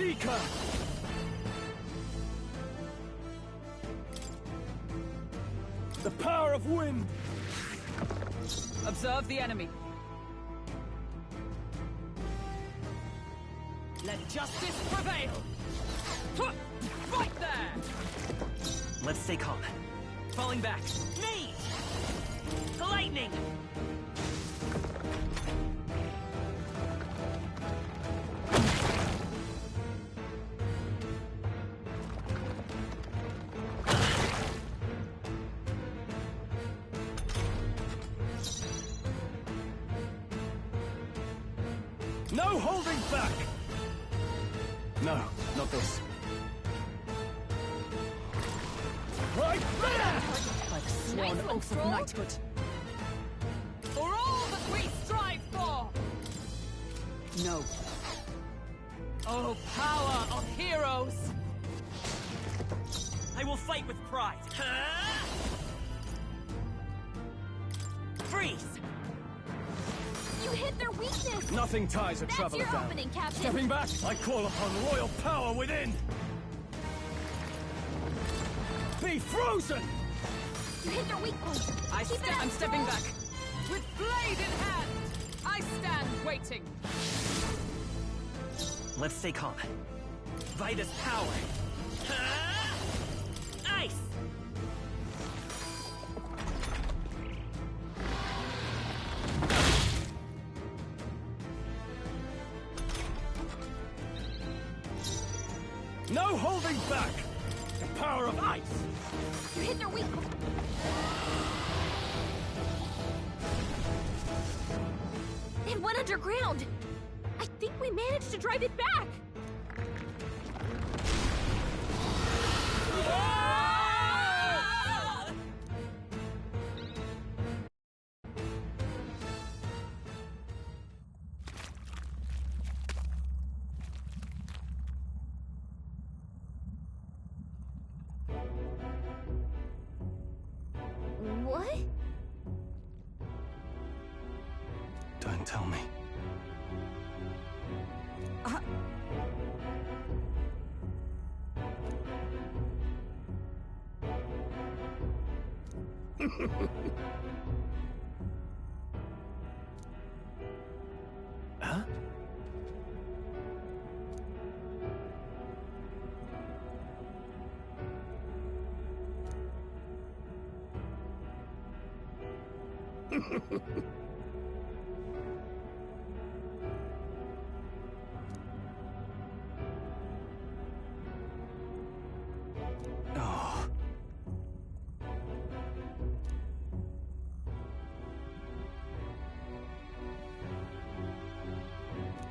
Seeker! The power of wind! Observe the enemy. Let justice prevail! Right there! Let's stay calm. Falling back. Me! The lightning! No holding back! No, not this. Right there! By the sworn Nice one, oath of Stroll. knighthood. For all that we strive for! No. Oh, power of heroes! I will fight with pride. Freeze! You hit their weakness! Nothing ties a That's traveler your down. opening, Captain! Stepping back, I call upon royal power within! Be frozen! You hit their weak point! Keep it up, I'm stepping Stroll. back. With blade in hand, I stand waiting. Let's stay calm. Vitus power. Ice! No holding back! The power of ice! You hit their weak point! It went underground! I think we managed to drive it back! What? Don't tell me. Huh? Oh.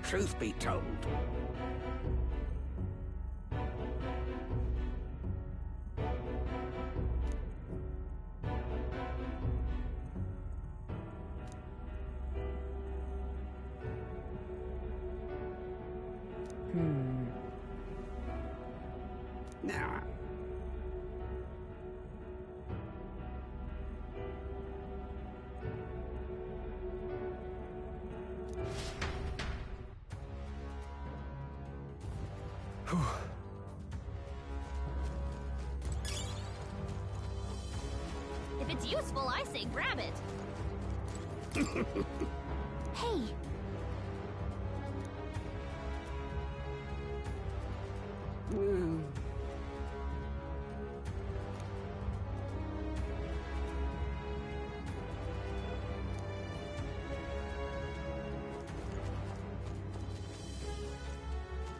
Truth be told, now, If it's useful, I say grab it! Hey!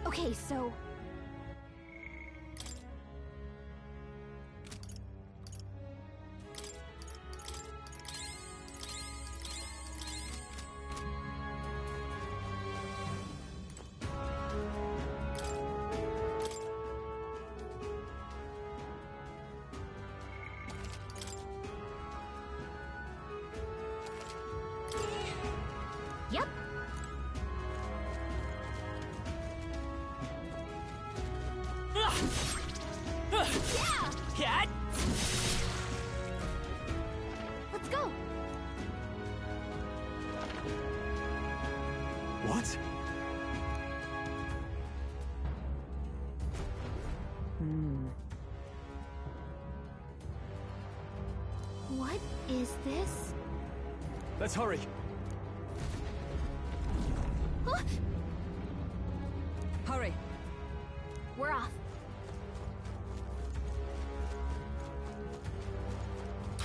Okay, so... Yep. What is this? Let's hurry. Huh? Hurry. We're off.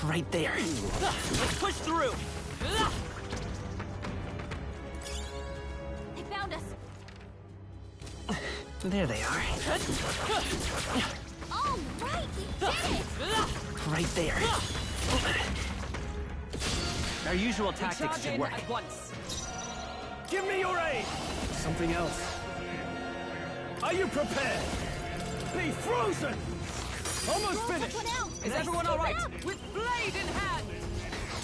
Right there. Let's push through. They found us. There they are. All right, we did it! Right there. Our usual tactics Charge should in work. at once. Give me your aid! Something else. Are you prepared? Be frozen! Almost Roll finished! someone out. Is everyone all right? Keep it up. With blade in hand.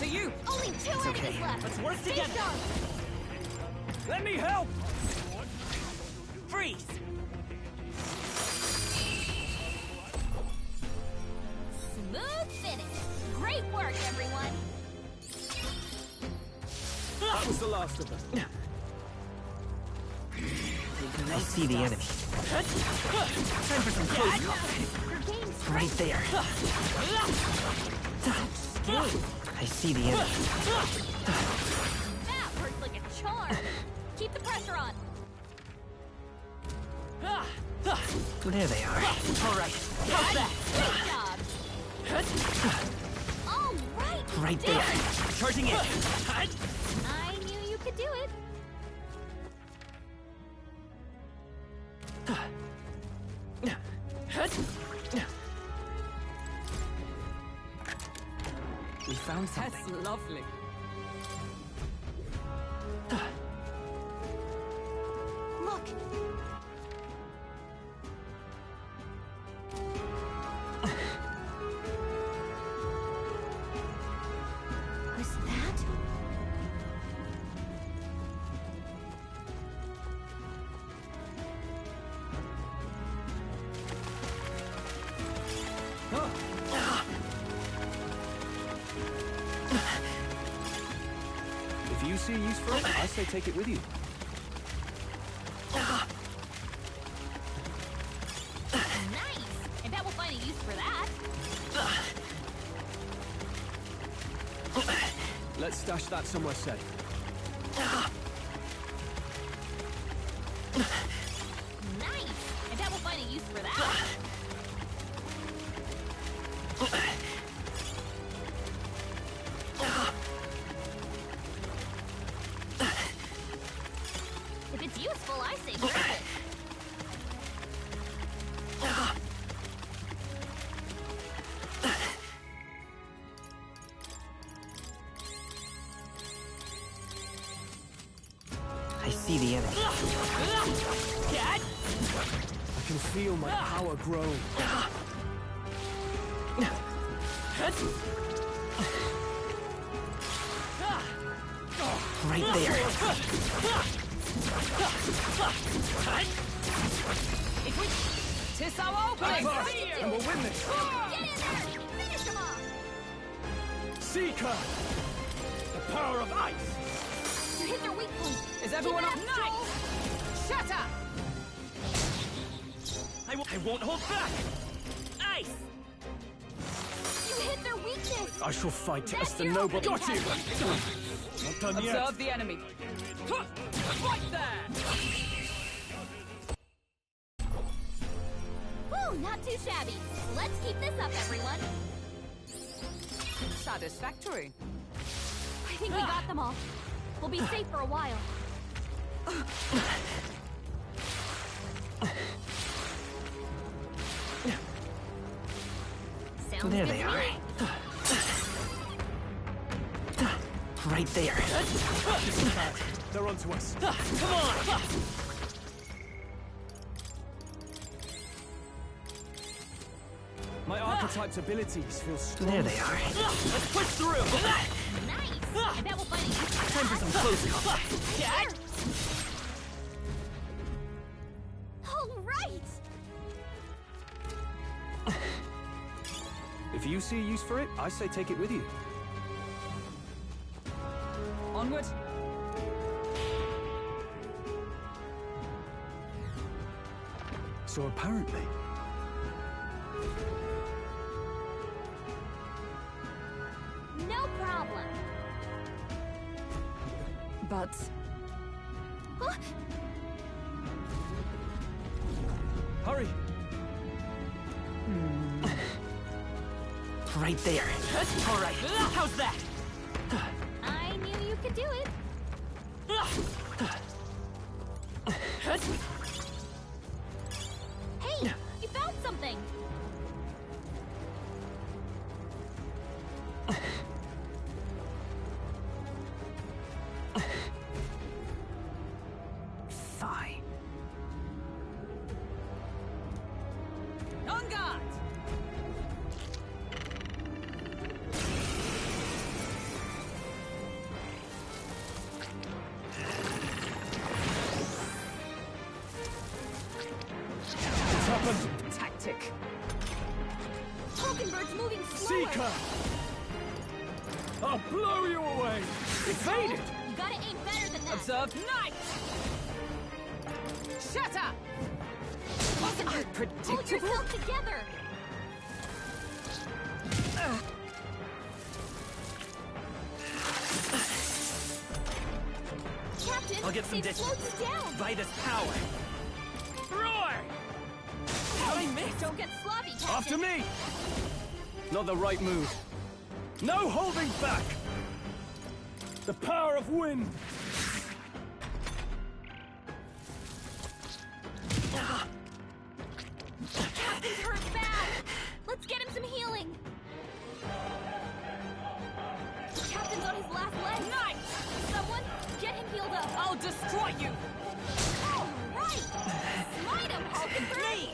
To you. Only two enemies okay. left. Let's work Stay together. sharp. Let me help! Freeze! Smooth finish. Great work, everyone. That was the last of them. I see the enemy. Time for some close combat. Your game's Right there. I see the enemy. That worked like a charm. Keep the pressure on. There they are. All right. How's that? Great job. All right. we Right did there. it. Charging in. I knew you could do it. We found That's something. lovely. Look. Was that? If you see a use for it, I say take it with you. Nice. I bet we'll find a use for that. Let's stash that somewhere safe. Nice. I bet we'll find a use for that. If it's useful, I say grab it. I see the enemy. Dad? I can feel my power grow. Right there. If we... Tis our opening! Advance, and we'll win this. Get in there! Finish him off! Seeker! The power of ice! You hit their weak point. Is everyone Keep up? it up, Joel. Nice! Shut up! I won't hold back. Ice. You hit their weakness. I shall fight That's as the your noble. opening Got you! tactic. Not done yet. Observe the enemy. Right there! Woo, not too shabby. Let's keep this up, everyone. Satisfactory. I think we got them all. We'll be safe for a while. Sounds There good they to are. me. Right there. They're onto us. Come on. My archetype's abilities feel strong. There they are. Let's push through. Nice. I bet we'll find a use for Time for that. some close combat. Sure. All right. If you see a use for it, I say take it with you. Onward. So apparently, No problem. But Huh? Hurry! Right there. All right. How's that? I knew you could do it. Hey, you found something. Fine. on guard! What's happened? Tactic. Hulkenberg's moving slower. Seeker! I'll blow you away! Evaded! You gotta aim better than that. Observe night! Shut up! Hulkenberg, hold Predictable? yourself together. Captain, I'll get some they've ditches. slowed you down. By this power. Roar! How'd I miss? Don't get sloppy, Captain. After me! Not the right move. No holding back! The power of wind! Captain's hurt bad. Let's get him some healing. Captain's on his last leg. Night! Someone, get him healed up. I'll destroy you! All right. Smite him, Hulkenberg.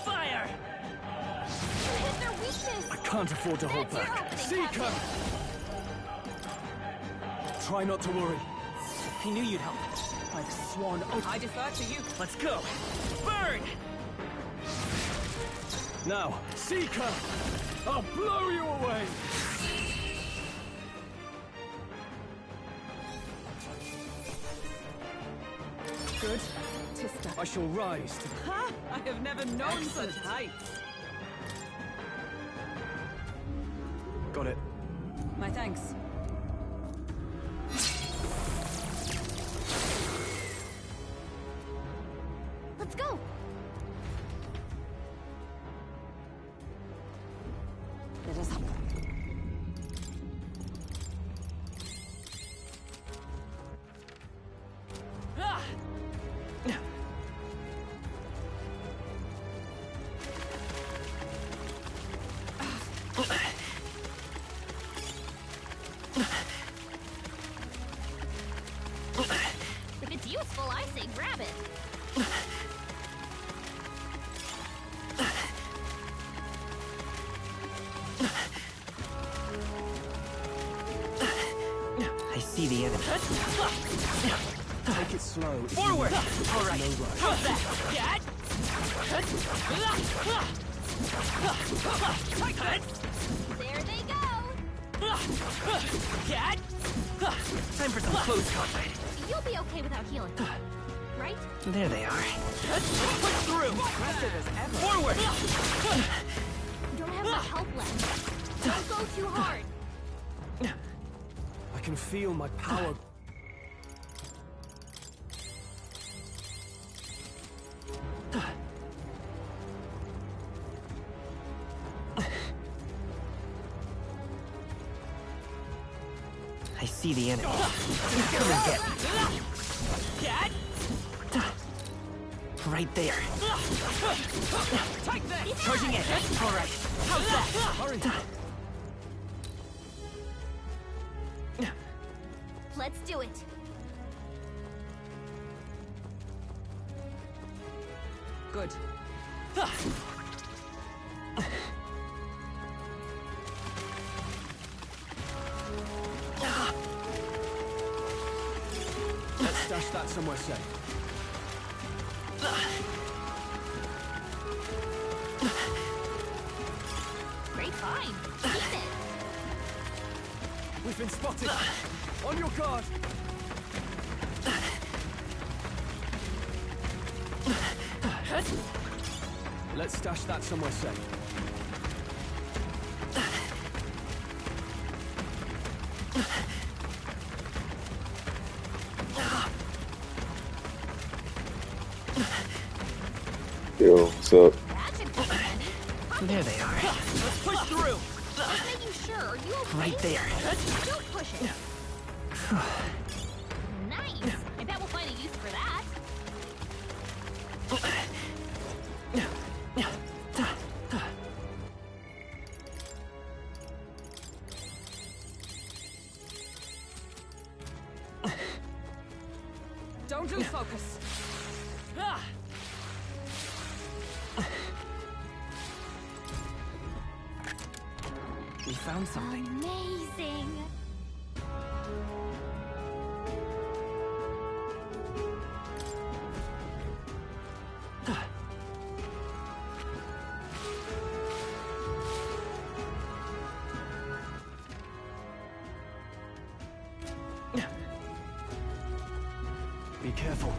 Fire! You hit their weakness. I can't afford to hold That's your back. opening, Seeker! Captain. Try not to worry. I knew you'd help. I've sworn oath. I defer to you. Let's go. Burn! Now, Seeker! I'll blow you away! Good. Tista. I shall rise to... Ha! I have never known such heights. Got it. My thanks. Let's go. Let us Ah! If it's useful, I say grab it. I see the enemy. Take it slow. if you Forward! may. All right. No rush. How's that? Get! There they go. Get! Time for some close combat. You'll be okay without healing, right? There they are. Push through! Aggressive as ever. Forward! You don't have much help left. Don't go too hard. I can feel my power. I see the enemy. Come and get me. Get! Right there. Take this! Charging in. All right. How's that? Hurry! Let's do it. Good. Let's stash that somewhere safe. Great find. Keep it. We've been spotted. On your guard. Let's stash that somewhere safe. Yo, what's up? That should come in handy. There they are. Let's push through! Just making sure. Are you okay? Right there. Don't push it. Nice. I bet we'll find a use for that. Don't lose focus. Ah! We found something. Amazing. Be careful.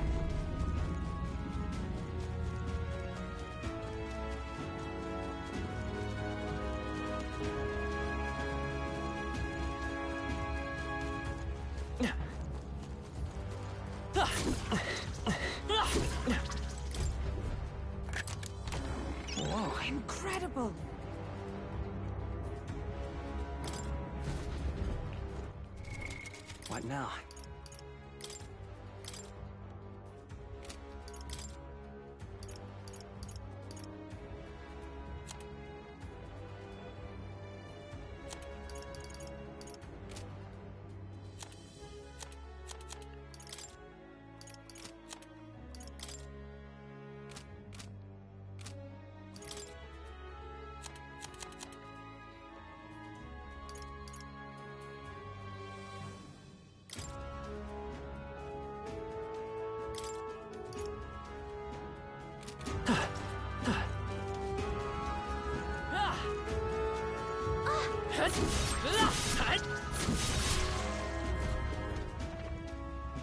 Whoa. Incredible. What now?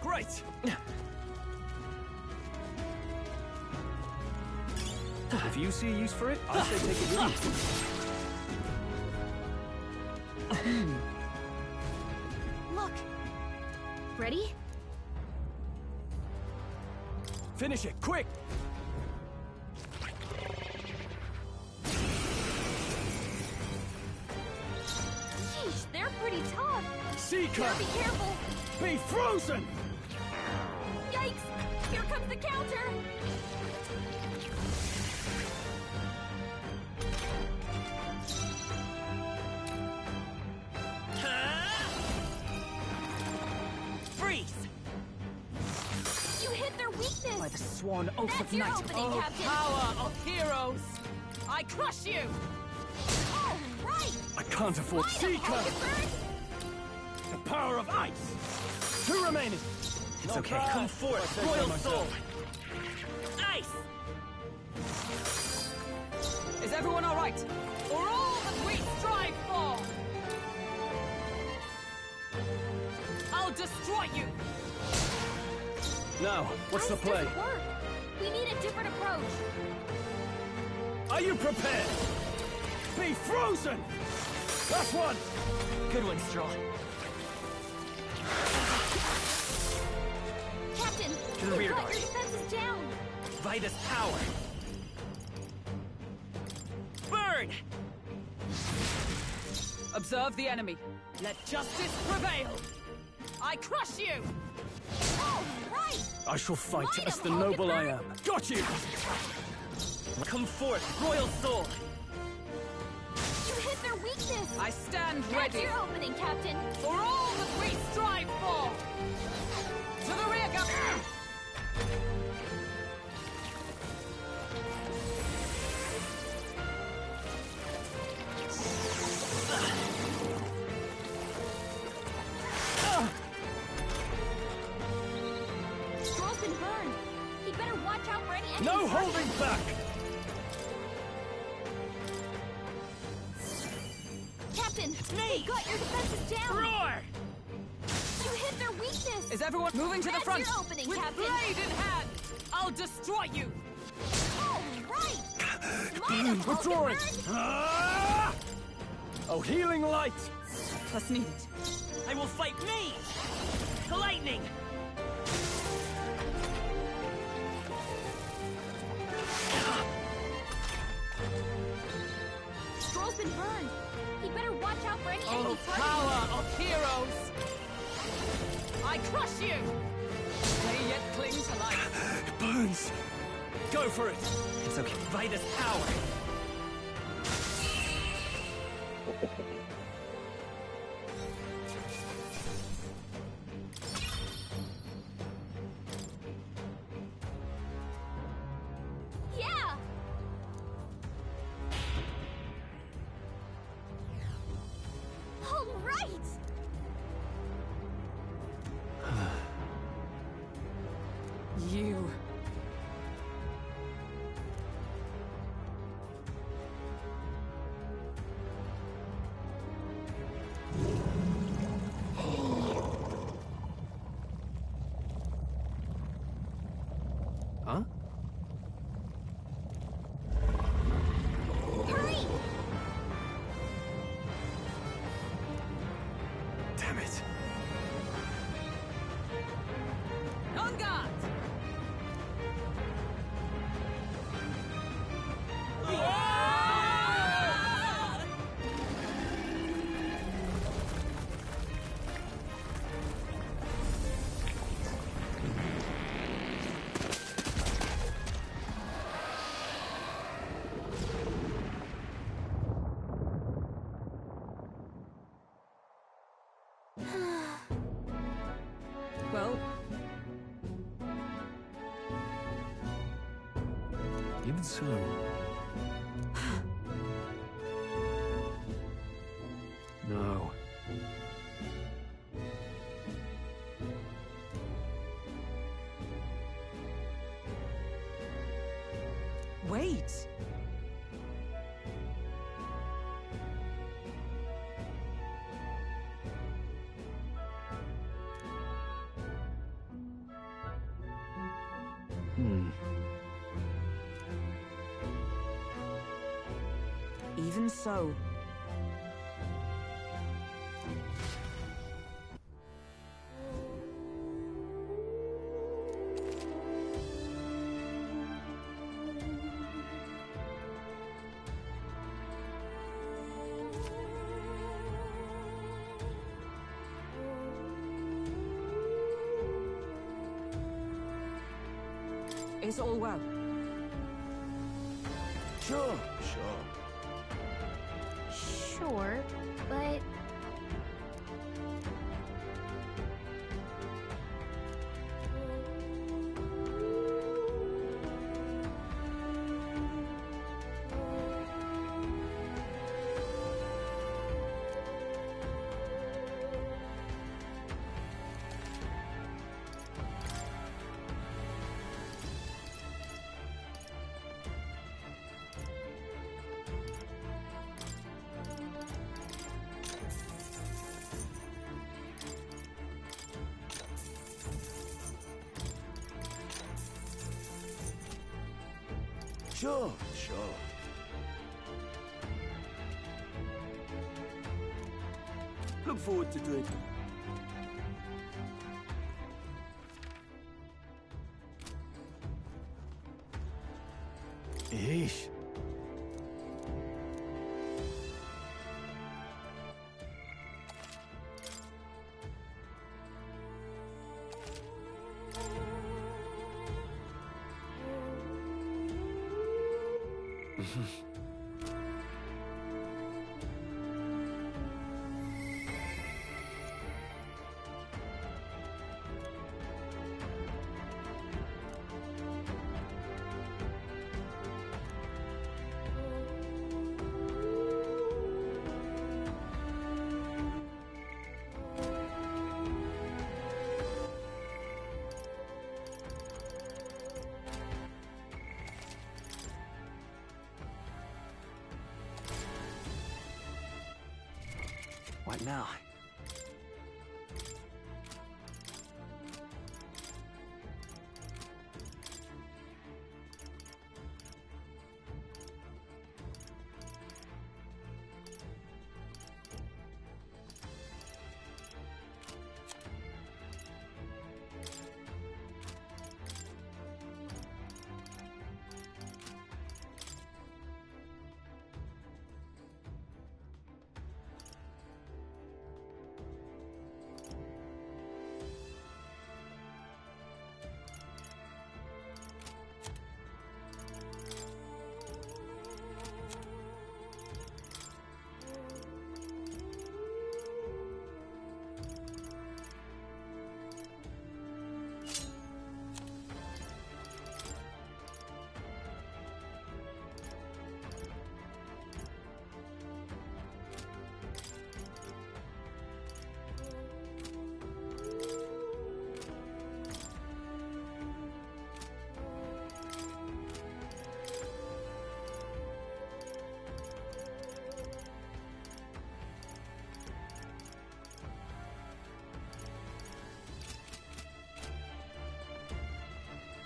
Great! If you see a use for it, I say take it with you. Look. Ready? Finish it, quick! Sheesh, they're pretty tough. Seeker! Better be careful. Be frozen! Yikes! Here comes the counter. Freeze! You hit their weakness. By the sworn oath That's of your night. opening, Oh, Captain. power of heroes! I crush you! All right. I can't afford Light 'em, Seeker! Hulkenberg. The power of ice! Two remaining! It's Not okay. bad, Come if I forth, say so royal myself. soul. Ice! Is everyone all right? For all that we strive for! I'll destroy you! Now, what's the Ice play? doesn't work. We need a different approach. Are you prepared? Be frozen! Last one! Good one, Stroll. Captain, To the you've rear got guard. your defenses down. Vitus power. Burn! Observe the enemy. Let justice prevail! I crush you! All right. I shall fight Light as 'em, the noble I Hulkenberg. am. Got you! Come forth, royal soul. You hit their weakness. I stand That's ready your opening, Captain. for all that we strive for! To the rear guard! Stroll's been burned. He'd better watch out for any enemies. No holding back! Captain, me. you've got your defenses down. Roar! You hit their weakness. Is everyone moving to the That's front? your opening, With Captain. blade in hand! I'll destroy you! All right. Withdrawing! Ah! Oh, healing light! That's needed. I will fight me! The lightning! Scroll's been burned. He better watch out for any Oh, enemy power of heroes! I crush you! They yet cling to life. It burns! Go for it! It's okay. By this power! Yeah! All right! You. Huh? Hurry! Damn it! On guard! Well, Even so... No. wait. Even so. Is all well? Sure. Sure, but... Sure. Look forward to drinking. Eesh. What now?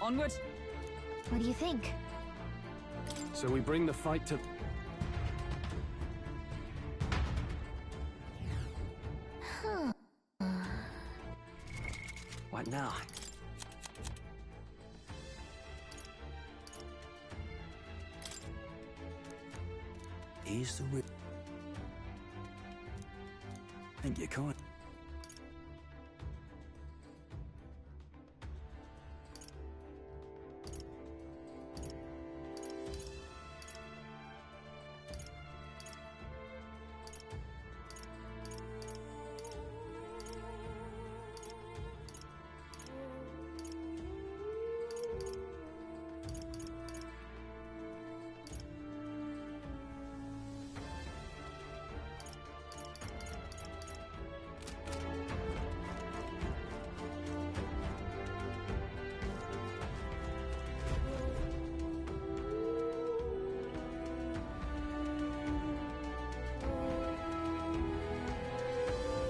Onward. What do you think? So we bring the fight to... What now? Here's the rip. Think you can't.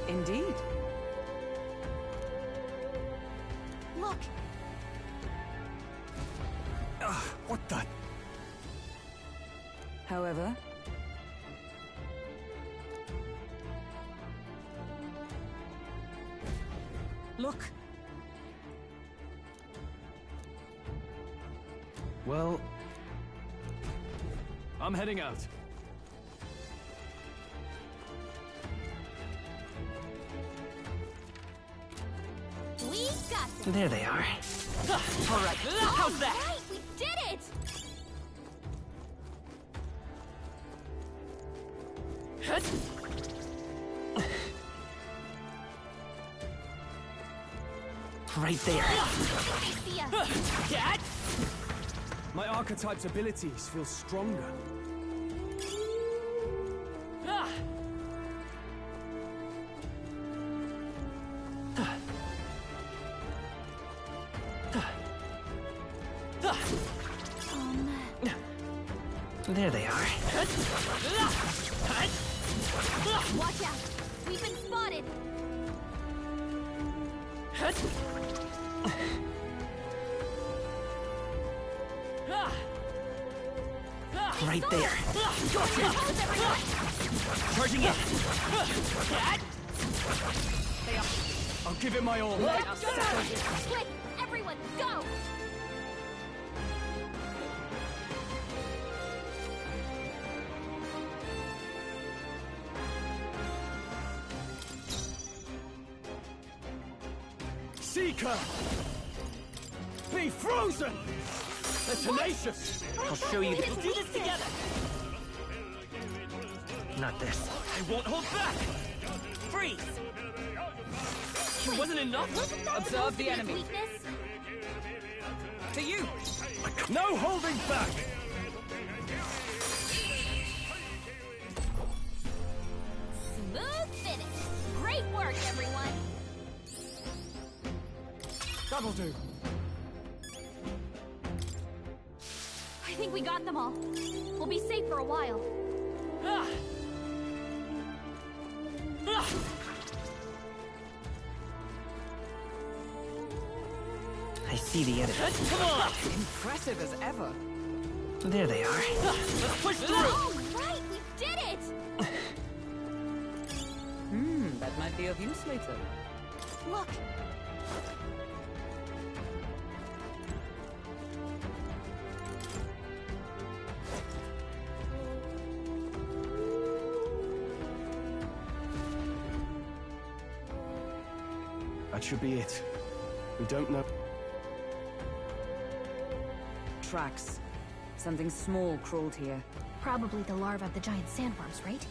Indeed. Look! What the... However, look. Well... I'm heading out. We got this! There they are. All right. How's that? Right, we did it! Right there. I see ya! Cat. My archetype's abilities feel stronger. There they are. Watch out! We've been spotted! Right there. Hold everyone! Charging in. I'll give it my all. Let's go! Quick! Everyone, go! Seeker! Be frozen! They're tenacious! I'll show you. We'll do this together. Not this. I won't hold back. Freeze. It wasn't enough. Wasn't that Observe supposed the to be his enemy. weakness? To you. No holding back! Smooth finish! Great work, everyone! That'll do. I think we got them all. We'll be safe for a while. Ah. Ah. I see the enemy. Come on. Impressive as ever. There they are. Let's push through. Oh, right! We did it! That might be of use later. Look! That should be it. We don't know... Tracks. Something small crawled here. Probably the larvae of the giant sandworms, right?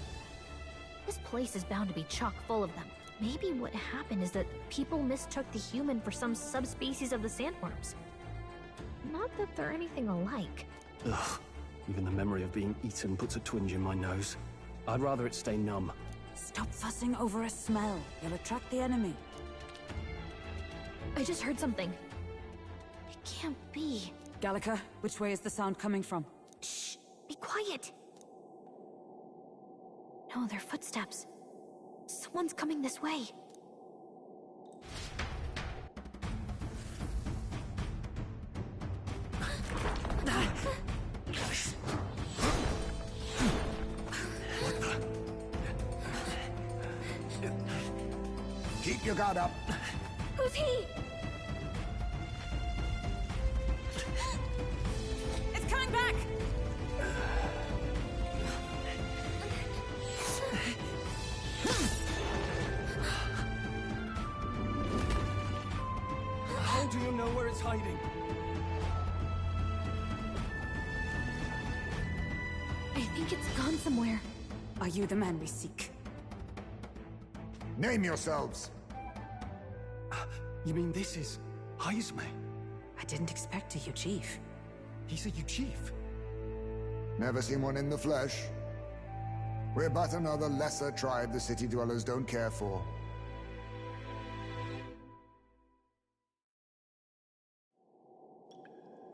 This place is bound to be chock full of them. Maybe what happened is that people mistook the human for some subspecies of the sandworms. Not that they're anything alike. Ugh. Even the memory of being eaten puts a twinge in my nose. I'd rather it stay numb. Stop fussing over a smell. You'll attract the enemy. I just heard something. It can't be. Gallica, which way is the sound coming from? Shh! Be quiet! No, they're footsteps. Someone's coming this way. Keep your guard up. Who's he? It's coming back! How do you know where it's hiding? I think it's gone somewhere. Are you the man we seek? Name yourselves. You mean this is Heisme? I didn't expect a chief. He's a chief. Never seen one in the flesh. We're but another lesser tribe the city dwellers don't care for.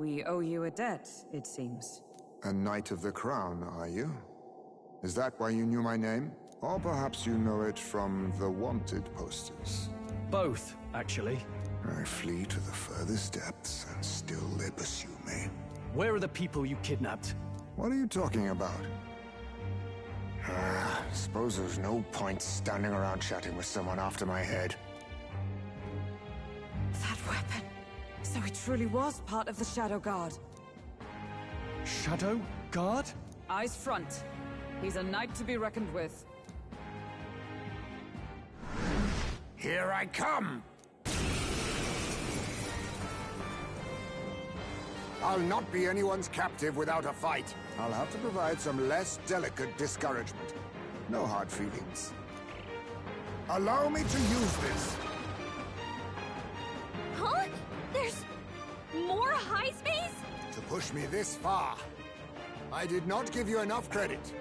We owe you a debt, it seems. A Knight of the Crown, are you? Is that why you knew my name? Or perhaps you know it from the wanted posters? Both, actually. I flee to the furthest depths, and still they pursue me. Where are the people you kidnapped? What are you talking about? Suppose there's no point standing around chatting with someone after my head. That weapon. So he truly was part of the Shadow Guard. Shadow Guard? Eyes front. He's a knight to be reckoned with. Here I come! I'll not be anyone's captive without a fight. I'll have to provide some less delicate discouragement. No hard feelings. Allow me to use this. Huh? There's more high space? To push me this far. I did not give you enough credit.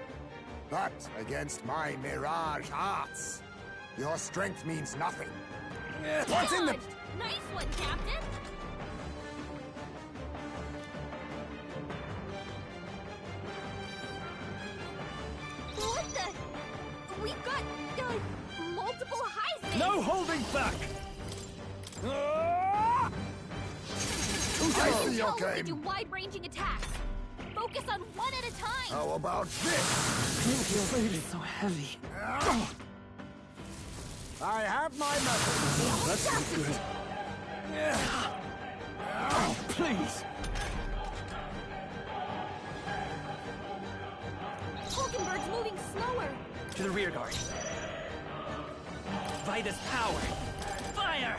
But against my mirage arts, your strength means nothing. What's in the... Dodged. Nice one, Captain! What the? We've got, multiple high space! No holding back! Ah! I see your Tell when to do game. wide-ranging attacks. Focus on one at a time. How about this? Your weight is so heavy. I have my method. That's not good. Oh, please! Hulkenberg's moving slower. To the rear guard. Vida's power. Fire!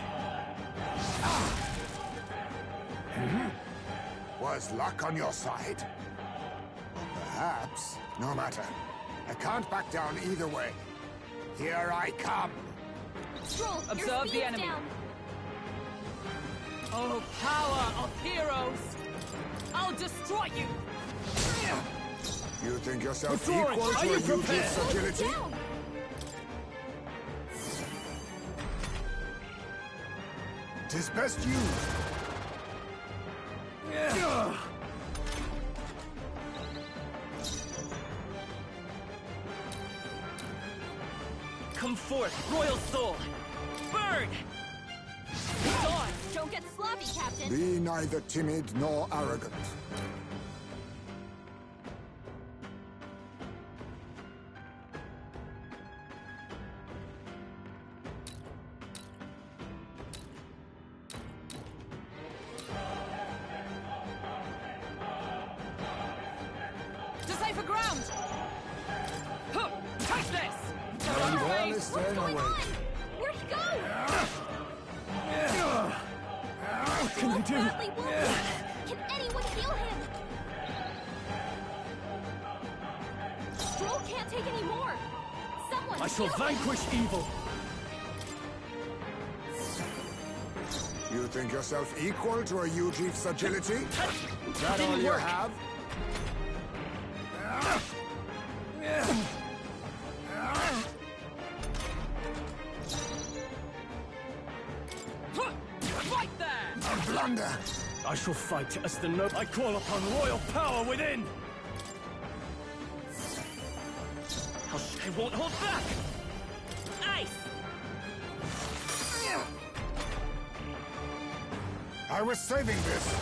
Was luck on your side? Or perhaps. No matter. I can't back down either way. Here I come. Stroll, your Observe the speed's enemy. down. Oh, power of heroes! I'll destroy you! You think yourself Withdrawing. equal Are to you a prepared? Yuji's Slow it agility? down. Tis best you. Come forth, royal soul! Burn! Dawn, don't get sloppy, Captain. Be neither timid nor arrogant. To safer ground! Huh, take this! And Away. one is staying What's going away. on? Where'd he go? What can I do? Badly wounded. Can anyone heal him? Stroll can't take any more. Someone I shall heal him. vanquish evil! You think yourself equal to a Yuji's agility? Is that Didn't all you work. have? Right there! A blunder! I shall fight as the I call upon royal power within! I won't hold back! Ice! I was saving this.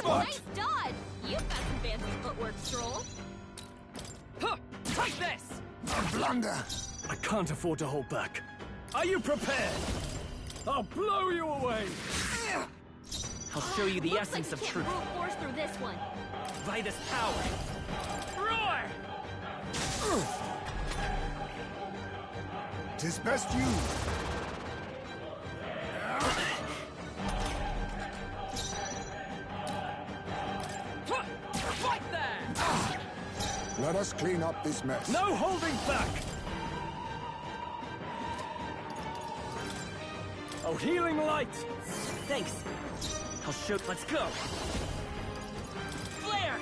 Nice dodge. You've got some fancy footwork, Stroll. Huh, take this! A blunder! I can't afford to hold back. Are you prepared? I'll blow you away! I'll show you the Looks essence like of you truth. can't brute force through this one. By this power. Roar! 'Tis best you. Right there! Let us clean up this mess. No holding back! Oh, healing light! Thanks. I'll show. Let's go. Flare!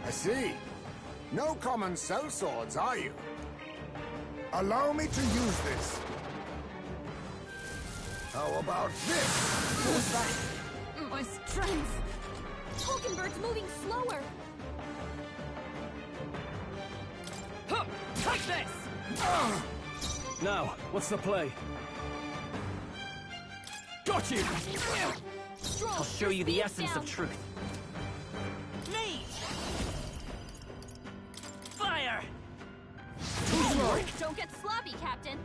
I see. No common cell swords, are you? Allow me to use this. How about this? What was that? My strength. Hulkenberg's moving slower. Huh, take this! Now, what's the play? Got you! I'll show you the essence of truth. Me! Fire! Don't get sloppy, Captain.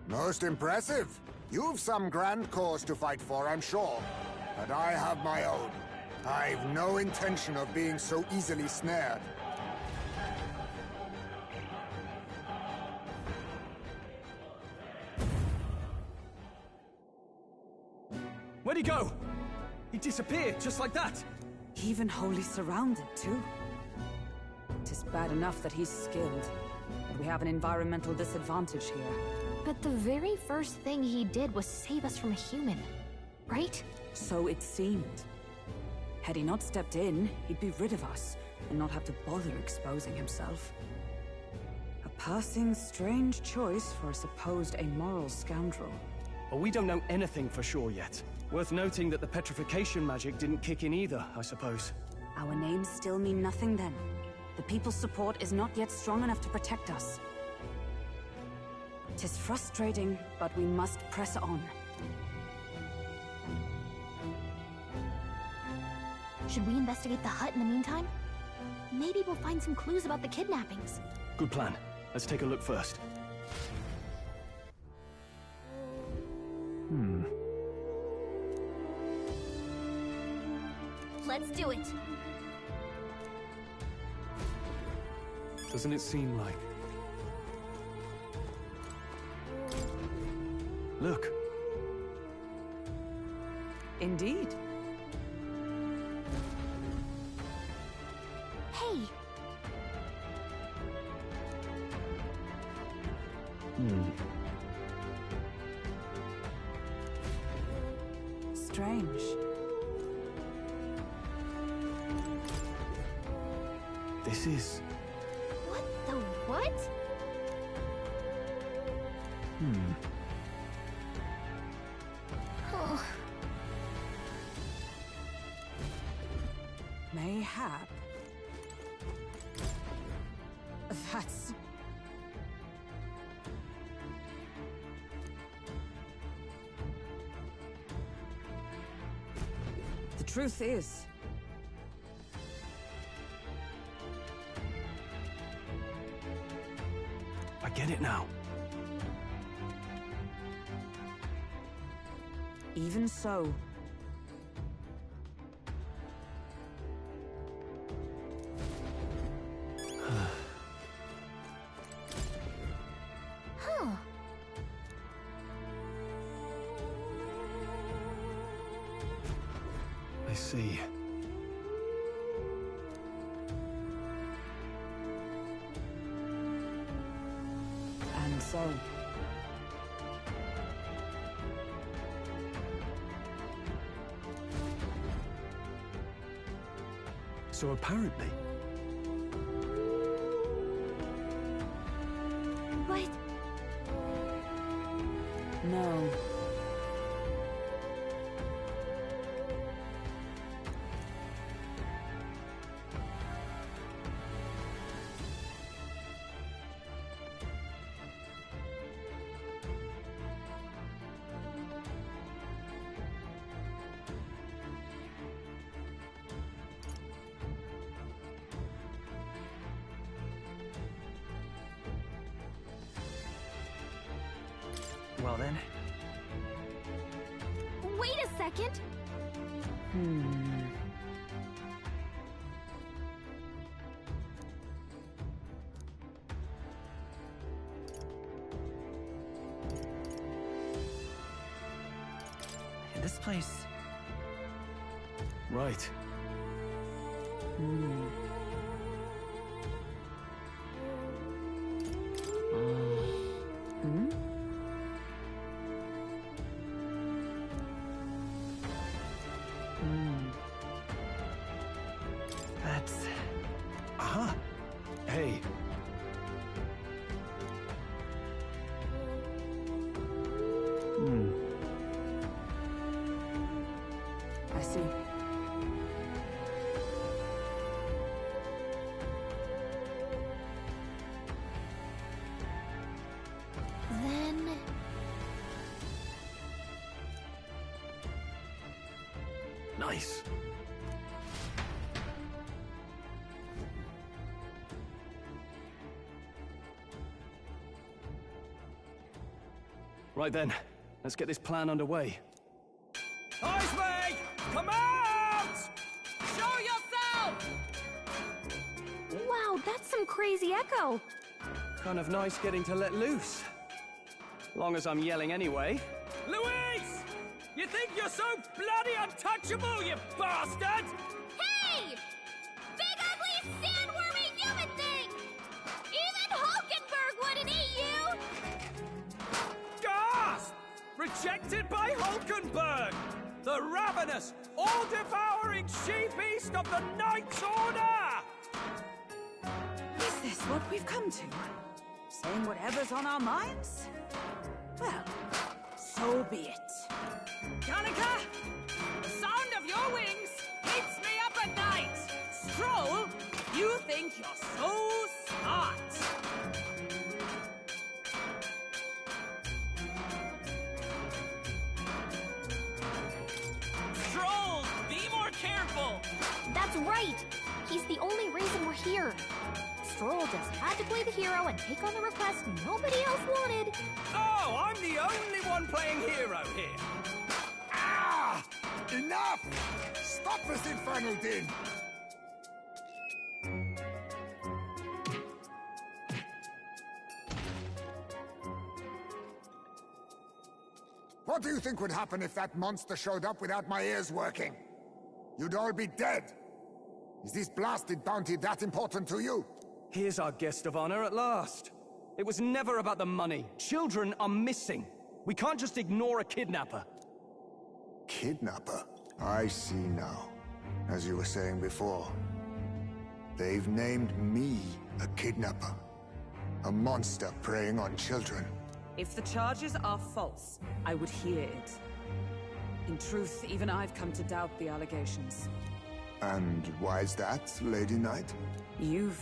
Most impressive. You've some grand cause to fight for, I'm sure. But I have my own. I've no intention of being so easily snared. Where'd he go? He disappeared, just like that. Even wholly surrounded, too. Tis bad enough that he's skilled, but we have an environmental disadvantage here. But the very first thing he did was save us from a human, right? So it seemed. Had he not stepped in, he'd be rid of us, and not have to bother exposing himself. A passing, strange choice for a supposed amoral scoundrel. Well, we don't know anything for sure yet. Worth noting that the petrification magic didn't kick in either, I suppose. Our names still mean nothing then. The people's support is not yet strong enough to protect us. 'Tis frustrating, but we must press on. Should we investigate the hut in the meantime? Maybe we'll find some clues about the kidnappings. Good plan. Let's take a look first. Let's do it. Doesn't it seem like... Look. Indeed. Hey, Strange. This is... what the what? Oh, Mayhap. That's... The truth is, I get it now. even so, huh. I see. and so... So apparently... But No. Well then. Wait a second! This place... Right. That's... Aha! Hey. I see. Then... Nice. Right then, let's get this plan underway. Ice Mage! Come out! Show yourself! Wow, that's some crazy echo! Kind of nice getting to let loose. Long as I'm yelling anyway. Louise! You think you're so bloody untouchable, you bastard? Hey! Big ugly sandwormy human thing! Even Hulkenberg wouldn't eat you! Gasp! Rejected by Hulkenberg! The ravenous, all-devouring she-beast of the Knights Order! Is this what we've come to? Saying whatever's on our minds? Well, so be it. Gallica! The sound of your wings keeps me up at night! Stroll, you think you're so smart! Stroll, be more careful! That's right! He's the only reason we're here. Stroll just had to play the hero and take on the request nobody else wanted. Oh, I'm the only one playing hero here! Ah! Enough! Stop this infernal din! What do you think would happen if that monster showed up without my ears working? You'd all be dead. Is this blasted bounty that important to you? Here's our guest of honor at last. It was never about the money. Children are missing. We can't just ignore a kidnapper. Kidnapper? I see now. As you were saying before, they've named me a kidnapper. A monster preying on children. If the charges are false, I would hear it. In truth, even I've come to doubt the allegations. And why is that, Lady Knight? You've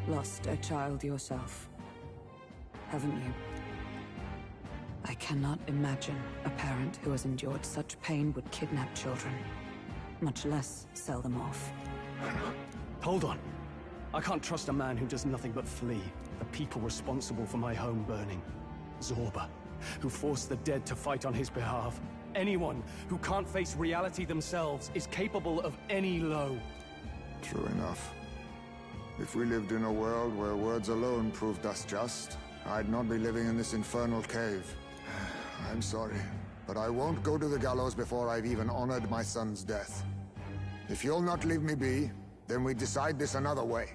lost a child yourself, haven't you? I cannot imagine a parent who has endured such pain would kidnap children, much less sell them off. Hold on. I can't trust a man who does nothing but flee. The people responsible for my home burning. Zorba, who forced the dead to fight on his behalf. Anyone who can't face reality themselves is capable of any low. True enough. If we lived in a world where words alone proved us just, I'd not be living in this infernal cave. I'm sorry, but I won't go to the gallows before I've even honored my son's death. If you'll not leave me be, then we decide this another way.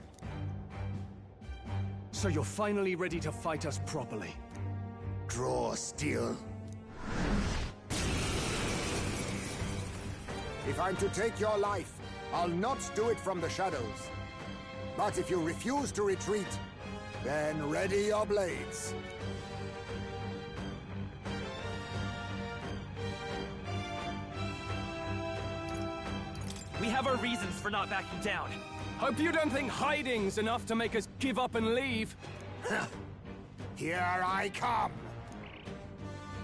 So you're finally ready to fight us properly. Draw steel. If I'm to take your life, I'll not do it from the shadows. But if you refuse to retreat, then ready your blades. We have our reasons for not backing down. Hope you don't think hiding's enough to make us give up and leave. Here I come.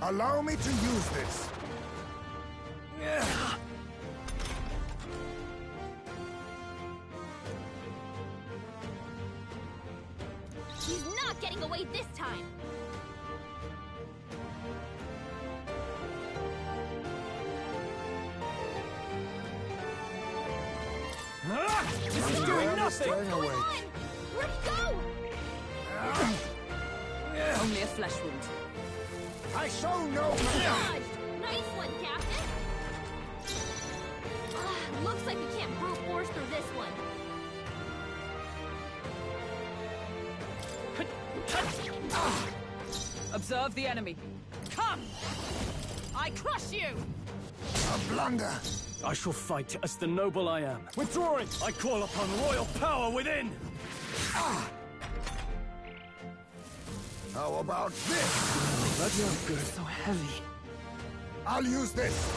Allow me to use this. He's not getting away this time! This is doing nothing! What's going on? Where'd he go? Only a flesh wound. I show no mercy. Dodged. Nice one, Captain. Looks like we can't brute force through this one. Observe the enemy. Come! I crush you! A blunder. I shall fight as the noble I am. Withdrawing! I call upon royal power within! How about this? That's not good. So heavy. I'll use this.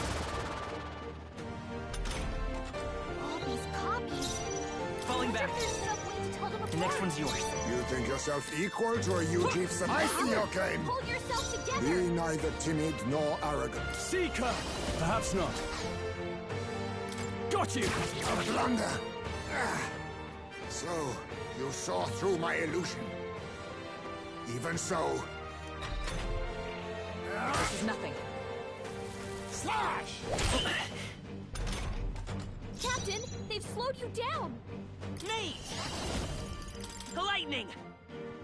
All these copies. Falling Wonder back. if there's some way to tell them apart. The next one's yours. You think yourself equal to a Yuji? I see your claim. Hold yourself Be together. neither timid nor arrogant. Seeker! Perhaps not. Got you! A blunder. So, you saw through my illusion. Even so... This is nothing. Slash! Captain, they've slowed you down. Nate! Lightning!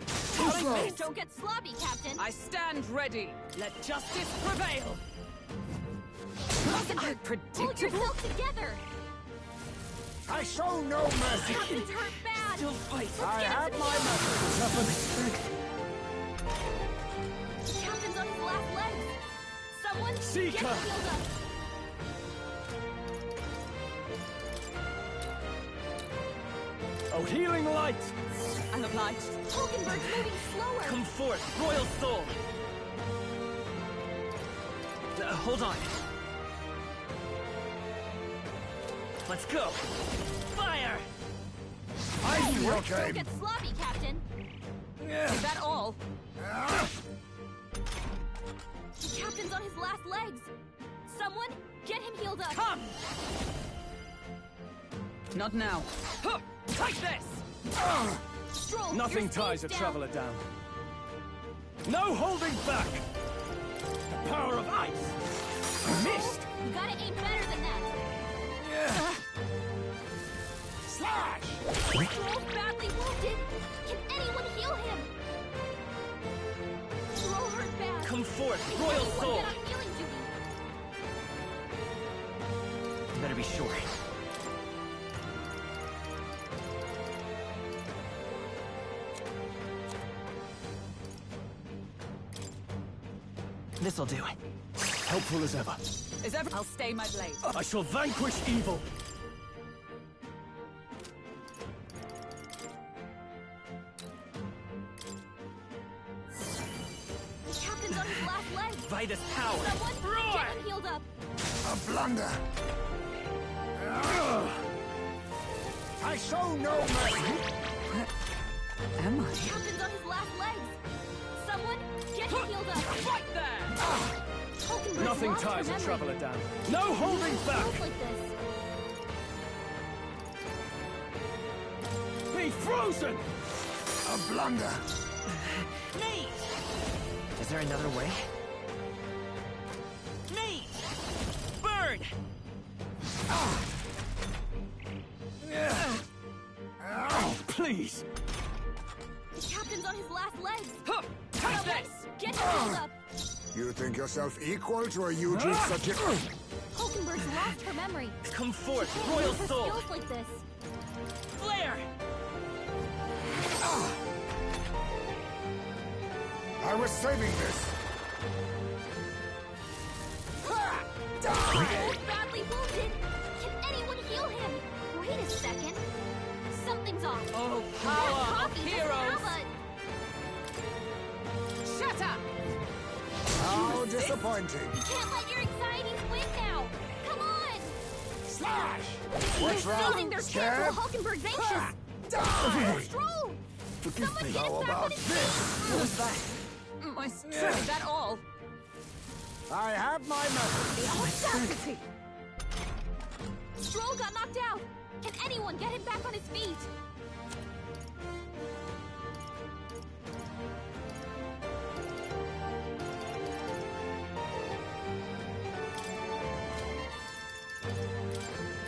Too slow. Don't get sloppy, Captain. I stand ready. Let justice prevail. Hold yourself together. I show no mercy. Captain's hurt bad. Still fight. I have my method. The captain's on his last legs. Someone Seeker. get him healed up. Oh, healing light! I'm obliged. Hulkenberg's moving slower. Come forth, Royal Soul! Hold on. Let's go! Fire! I see your Don't claim. get sloppy, Captain. Is that all? The captain's on his last legs. Someone get him healed up. Come! Not now. Huh, take this! Stroll, Nothing your ties a speed's down. traveler down. No holding back! The power of ice! Missed! You gotta aim better than that. Slash! Stroll's badly wounded. Can anyone heal him? Stroll hurt bad. Come forth, Can Royal anyone Soul! get on healing duty? You better be sure. This'll do. Helpful as ever. Is ever? I'll stay my blade. I shall vanquish evil. The captain's on his last legs. Vitus power! Someone Roar! get him healed up. A blunder. I show no mercy. Am I? The captain's on his last legs. Someone get him healed up. Right there! Hulkenberg's Nothing lost her ties a memory. traveler down. No holding back! Stroke like this. Be frozen! A blunder. Nate! Is there another way? Nate! Burn! Oh, please! The captain's on his last legs. Huh, take Someone this! get him healed up. You think yourself equal to a Yuji such a... Hulkenberg's lost her memory. Come forth, Can't Royal use her Soul! skills like this. Flare! I was saving this. Stroll's badly wounded. Can anyone heal him? Wait a second. Something's off. Oh, That power of copy doesn't heroes! have Shut up! How disappointing. You can't let your anxieties win now. Come on. Slash! They're What's seizing wrong? their chance Scared? while Hulkenberg's anxious. Die! Stroll! Forgive Someone me. get him How back about on his this? feet. What was that? My strength, is that all? I have my method. The audacity! Stroll got knocked out. Can anyone get him back on his feet?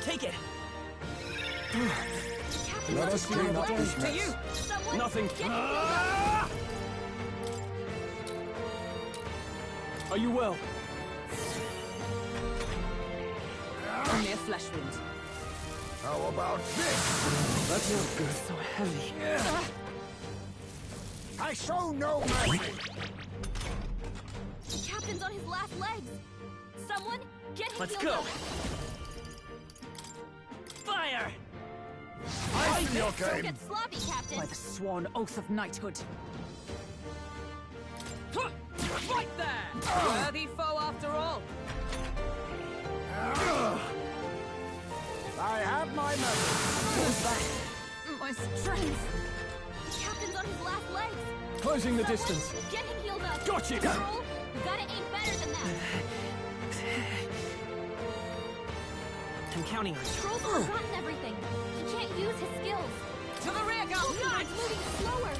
Take it! captain's Let on us his clean last up legs. this To you! mess. Someone Nothing. get him healed up. Ah! Are you well? Only a flesh wound. How about this? That's not good. So heavy. I show no mercy. The captain's on his last legs. Someone get him Let's healed go. up. Fire! I see your Don't game. get sloppy, Captain. By the sworn oath of knighthood. Right there! Worthy foe after all. I have my method. My strength. The captain's on his last legs. Closing the Someone distance. get him healed up. Got you. Troll, you gotta aim better than that. I'm counting on you. Troll's forgotten everything. He can't use his skills. To the rear guard! Pokemon moving slower.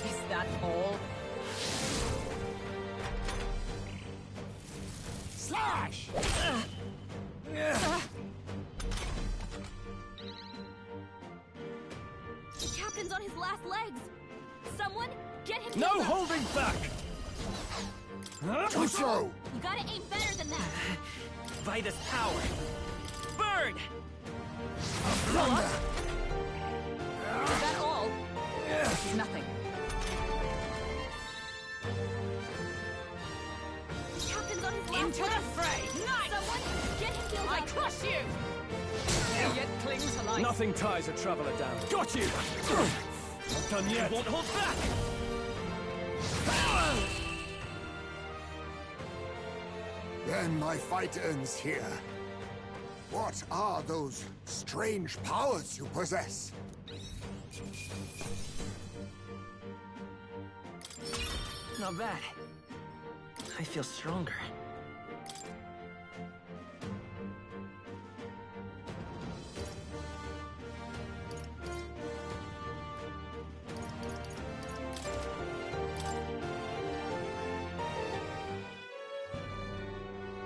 Is that all? Slash! The captain's on his last legs. Someone get him No healed up. holding back! Chucho! You gotta aim better than that. Vitus power. Burn! Thunder! Is that all? This is nothing. The captain's on his last Into legs. the fray! Nice! Someone get him healed I up. crush you! Yet cling to life. Nothing ties a traveler down. Got you! Not done yet. Won't hold back! Then my fight ends here. What are those strange powers you possess? Not bad. I feel stronger.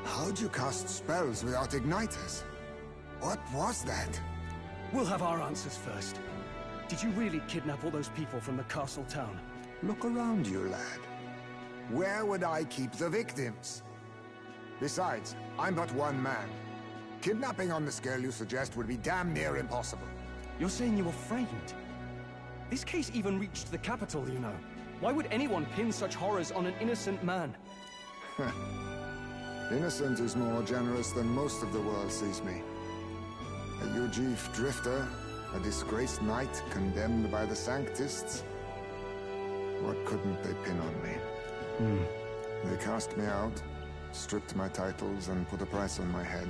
How'd you cast spells without igniters? What was that? We'll have our answers first. Did you really kidnap all those people from the castle town? Look around you, lad. Where would I keep the victims? Besides, I'm but one man. Kidnapping on the scale you suggest would be damn near impossible. You're saying you were framed? This case even reached the capital, you know. Why would anyone pin such horrors on an innocent man? Innocent is more generous than most of the world sees me. A Ujif drifter, a disgraced knight condemned by the Sanctists. What couldn't they pin on me? They cast me out, stripped my titles, and put a price on my head.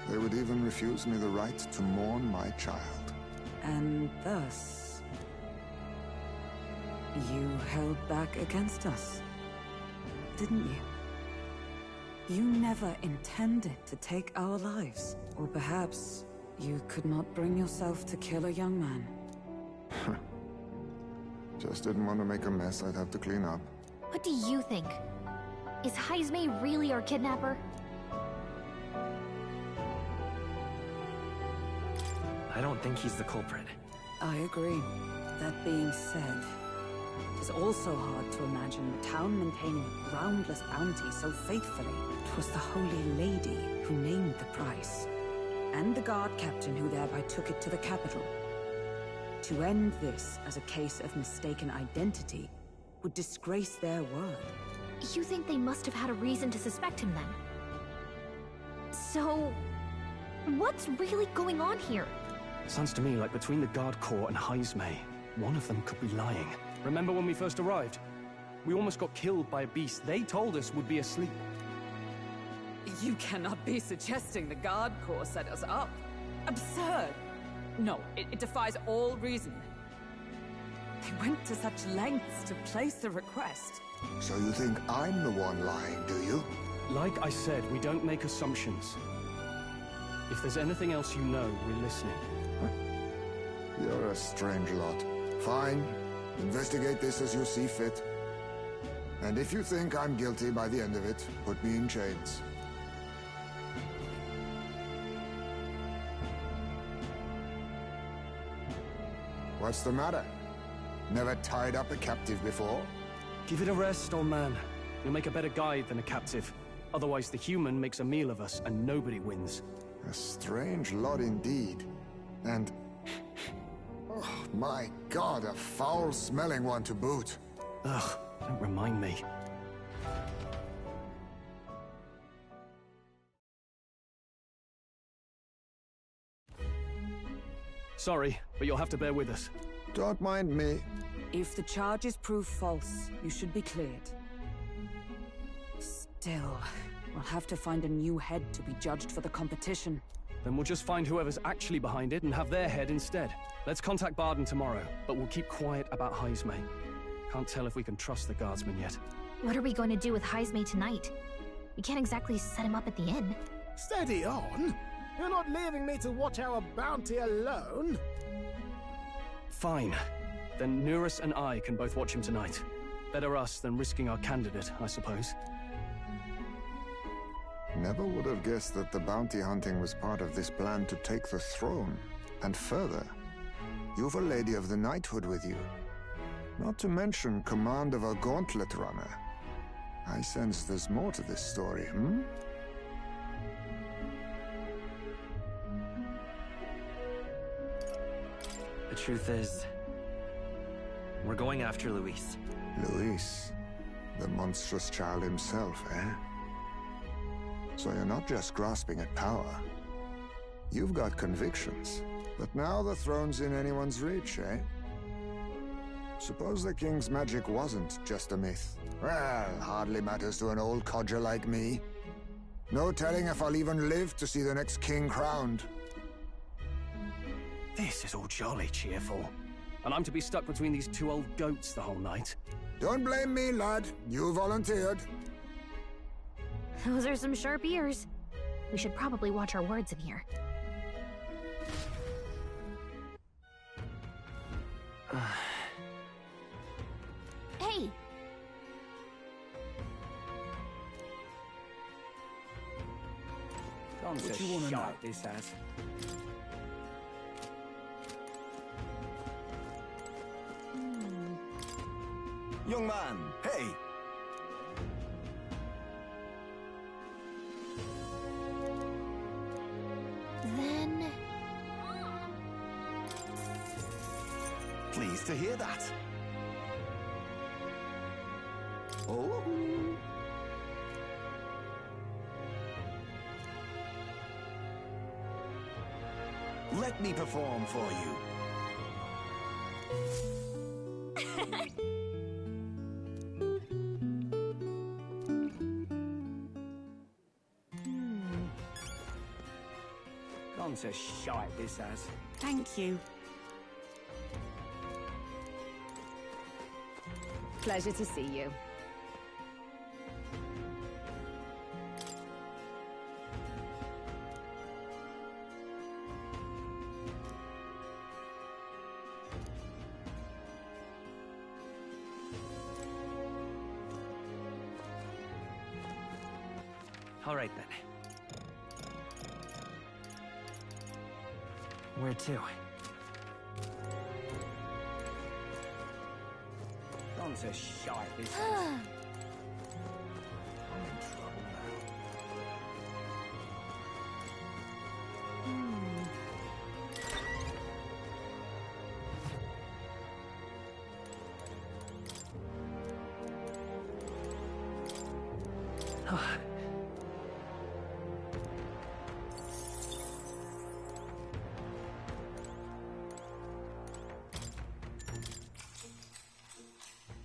They would even refuse me the right to mourn my child. And thus, you held back against us, didn't you? You never intended to take our lives. Or perhaps you could not bring yourself to kill a young man. Just didn't want to make a mess I'd have to clean up. What do you think? Is Heismay really our kidnapper? I don't think he's the culprit. I agree. That being said, it is also hard to imagine the town maintaining a groundless bounty so faithfully. It was the Holy Lady who named the price, and the guard captain who thereby took it to the capital. To end this as a case of mistaken identity would disgrace their word. You think they must have had a reason to suspect him then? So, what's really going on here? Sounds to me like between the Guard Corps and Heismay, one of them could be lying. Remember when we first arrived? We almost got killed by a beast they told us would be asleep. You cannot be suggesting the Guard Corps set us up. Absurd! No, it defies all reason. They went to such lengths to place the request. So you think I'm the one lying, do you? Like I said, we don't make assumptions. If there's anything else you know, we're listening. You're a strange lot. Fine. Investigate this as you see fit. And if you think I'm guilty by the end of it, put me in chains. What's the matter? Never tied up a captive before? Give it a rest, old man. You'll make a better guide than a captive. Otherwise, the human makes a meal of us, and nobody wins. A strange lot indeed. And... oh, my God, a foul-smelling one to boot. Ugh, don't remind me. Sorry, but you'll have to bear with us. Don't mind me. If the charges prove false, you should be cleared. Still, we'll have to find a new head to be judged for the competition. Then we'll just find whoever's actually behind it and have their head instead. Let's contact Barden tomorrow, but we'll keep quiet about Heismay. Can't tell if we can trust the guardsman yet. What are we going to do with Heismay tonight? We can't exactly set him up at the inn. Steady on! You're not leaving me to watch our bounty alone! Fine. Then Nurus and I can both watch him tonight. Better us than risking our candidate, I suppose. Never would have guessed that the bounty hunting was part of this plan to take the throne. And further, you've a Lady of the Knighthood with you. Not to mention command of a gauntlet runner. I sense there's more to this story, hmm? The truth is, we're going after Luis. Luis, the monstrous child himself, eh? So you're not just grasping at power. You've got convictions. But now the throne's in anyone's reach, eh? Suppose the king's magic wasn't just a myth. Well, hardly matters to an old codger like me. No telling if I'll even live to see the next king crowned. This is all jolly cheerful. And I'm to be stuck between these two old goats the whole night. Don't blame me, lad. You volunteered. Those are some sharp ears. We should probably watch our words in here. Hey! What do you want to know this as? Young man, hey! Then... Pleased to hear that. Oh. Let me perform for you. Gone to shite, this has. Thank you. Pleasure to see you. All right, then. Where to? Gone to shite, this has. I'm in trouble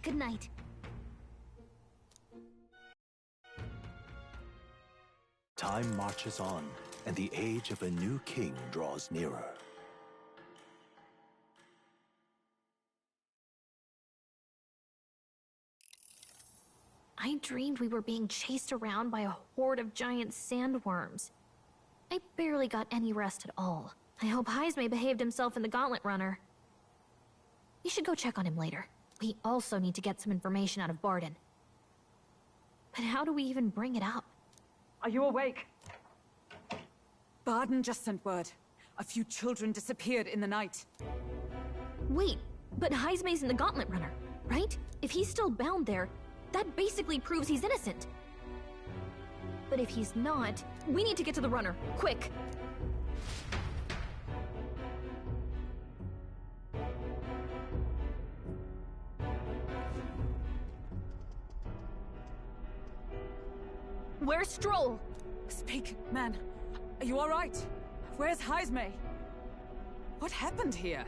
Good night. Time marches on, and the age of a new king draws nearer. I dreamed we were being chased around by a horde of giant sandworms. I barely got any rest at all. I hope Heismay behaved himself in the Gauntlet Runner. We should go check on him later. We also need to get some information out of Barden. But how do we even bring it up? Are you awake? Barden just sent word. A few children disappeared in the night. Wait, but Heismay's in the Gauntlet Runner, right? If he's still bound there, that basically proves he's innocent. But if he's not, we need to get to the runner, quick! Where's Stroll? Speak, man. Are you alright? Where's Heismay? What happened here?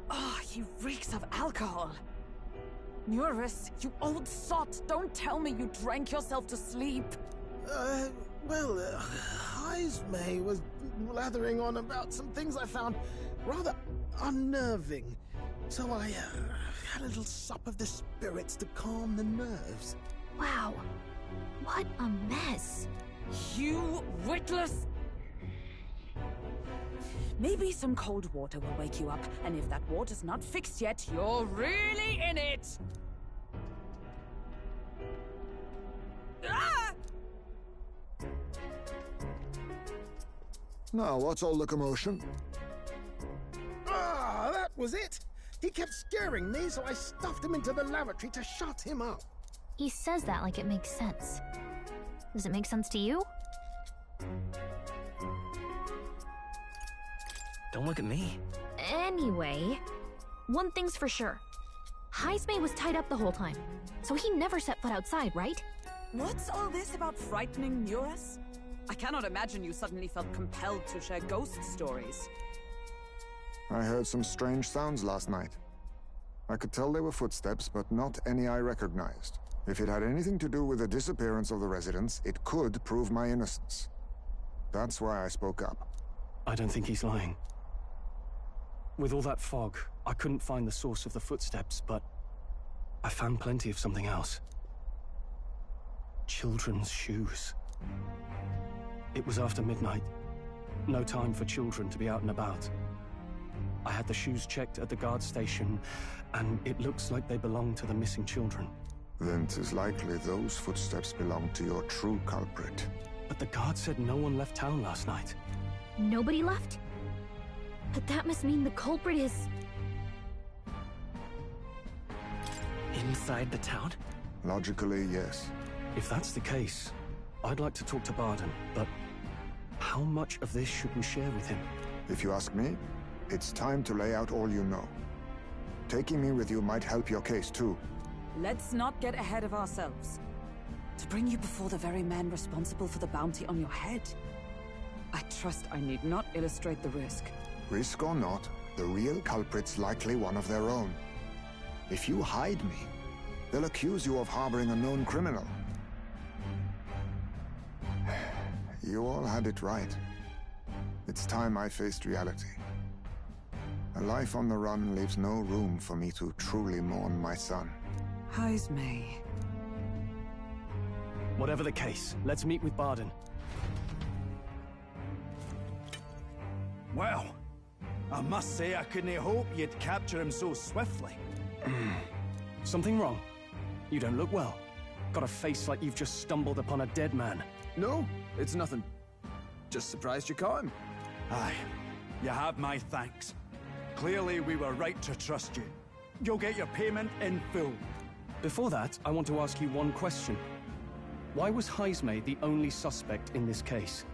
Oh, he reeks of alcohol. Nuris, you old sot! Don't tell me you drank yourself to sleep! Heismay was blathering on about some things I found rather unnerving. So I had a little sup of the spirits to calm the nerves. Wow. What a mess. You witless... Maybe some cold water will wake you up, and if that water's not fixed yet, you're really in it! Ah! Now, what's all the commotion? Ah, that was it! He kept scaring me, so I stuffed him into the lavatory to shut him up. He says that like it makes sense. Does it make sense to you? Don't look at me. Anyway, one thing's for sure. Heismay was tied up the whole time, so he never set foot outside, right? What's all this about frightening Nuris? I cannot imagine you suddenly felt compelled to share ghost stories. I heard some strange sounds last night. I could tell they were footsteps, but not any I recognized. If it had anything to do with the disappearance of the residents, it could prove my innocence. That's why I spoke up. I don't think he's lying. With all that fog, I couldn't find the source of the footsteps, but I found plenty of something else. Children's shoes. It was after midnight. No time for children to be out and about. I had the shoes checked at the guard station, and it looks like they belong to the missing children. Then 'tis likely those footsteps belong to your true culprit. But the guard said no one left town last night. Nobody left? But that must mean the culprit is... Inside the town? Logically, yes. If that's the case, I'd like to talk to Barden, but how much of this should we share with him? If you ask me, it's time to lay out all you know. Taking me with you might help your case, too. Let's not get ahead of ourselves. To bring you before the very man responsible for the bounty on your head. I trust I need not illustrate the risk. Risk or not, the real culprit's likely one of their own. If you hide me, they'll accuse you of harboring a known criminal. You all had it right. It's time I faced reality. A life on the run leaves no room for me to truly mourn my son. Heismay. Whatever the case, let's meet with Barden. Well, I must say I couldn't hope you'd capture him so swiftly. Something wrong? You don't look well. Got a face like you've just stumbled upon a dead man. No, it's nothing. Just surprised you caught him. Aye, you have my thanks. Clearly we were right to trust you. You'll get your payment in full. Before that, I want to ask you one question. Why was Heismay the only suspect in this case?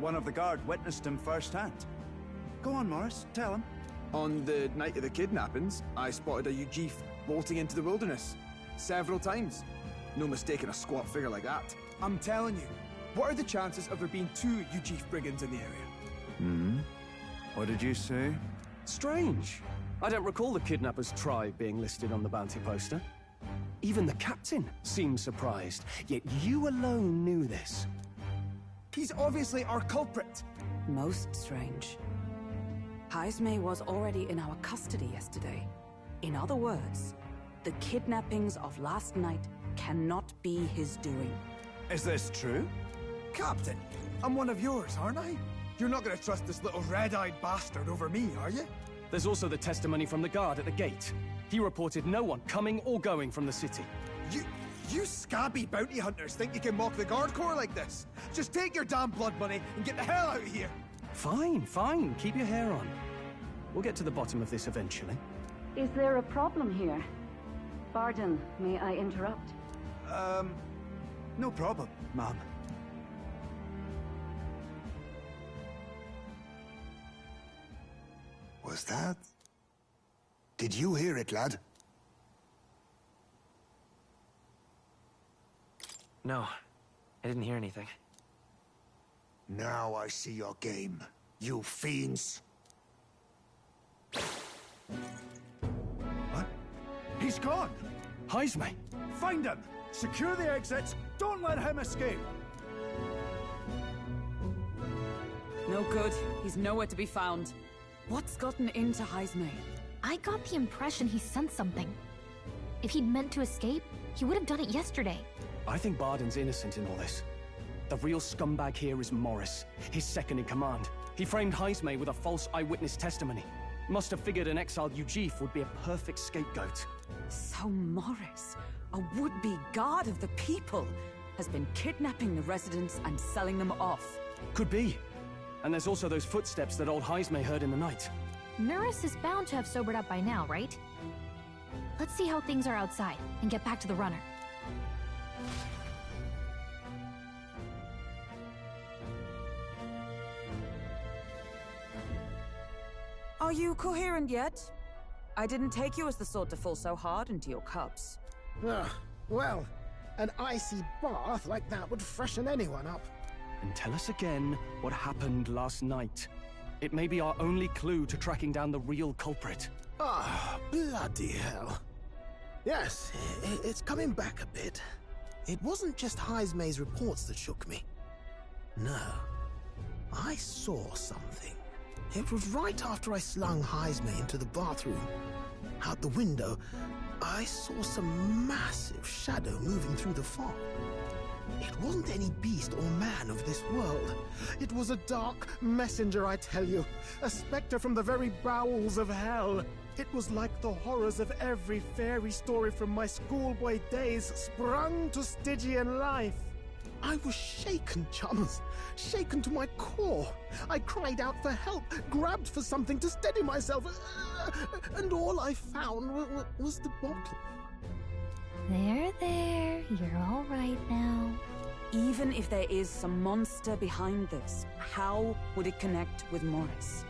One of the guard witnessed him firsthand. Go on, Morris, tell him. On the night of the kidnappings, I spotted a Ujif bolting into the wilderness. Several times. No mistaking a squat figure like that. I'm telling you, what are the chances of there being 2 Ujif brigands in the area? What did you say? Strange. I don't recall the kidnappers' tribe being listed on the bounty poster. Even the captain seemed surprised, yet you alone knew this. He's obviously our culprit. Most strange. Heismay was already in our custody yesterday. In other words, the kidnappings of last night cannot be his doing. Is this true? Captain, I'm one of yours, aren't I? You're not gonna trust this little red-eyed bastard over me, are you? There's also the testimony from the guard at the gate. He reported no one coming or going from the city. You scabby bounty hunters think you can mock the guard corps like this? Just take your damn blood money and get the hell out of here! Fine, fine. Keep your hair on. We'll get to the bottom of this eventually. Is there a problem here? Pardon, may I interrupt? No problem, ma'am. Was that? Did you hear it, lad? No, I didn't hear anything. Now I see your game, you fiends. What? He's gone! Heisme! Find him! Secure the exits! Don't let him escape! No good. He's nowhere to be found. What's gotten into Heisme? I got the impression he sensed something. If he'd meant to escape, he would have done it yesterday. I think Barden's innocent in all this. The real scumbag here is Morris, his second in command. He framed Heisme with a false eyewitness testimony. Must have figured an exiled Ujif would be a perfect scapegoat. So Morris, a would-be god of the people, has been kidnapping the residents and selling them off. Could be. And there's also those footsteps that old Heisme heard in the night. Norris is bound to have sobered up by now, right? Let's see how things are outside, and get back to the runner. Are you coherent yet? I didn't take you as the sort to fall so hard into your cups. Well, an icy bath like that would freshen anyone up. And tell us again what happened last night. It may be our only clue to tracking down the real culprit. Bloody hell. Yes, it's coming back a bit. It wasn't just Heisme's reports that shook me. No, I saw something. It was right after I slung Heisme into the bathroom. Out the window, I saw some massive shadow moving through the fog. It wasn't any beast or man of this world. It was a dark messenger, I tell you. A specter from the very bowels of hell. It was like the horrors of every fairy story from my schoolboy days sprung to Stygian life. I was shaken, chums. Shaken to my core. I cried out for help, grabbed for something to steady myself, and all I found was the bottle. There, you're all right now. Even if there is some monster behind this, how would it connect with Morris?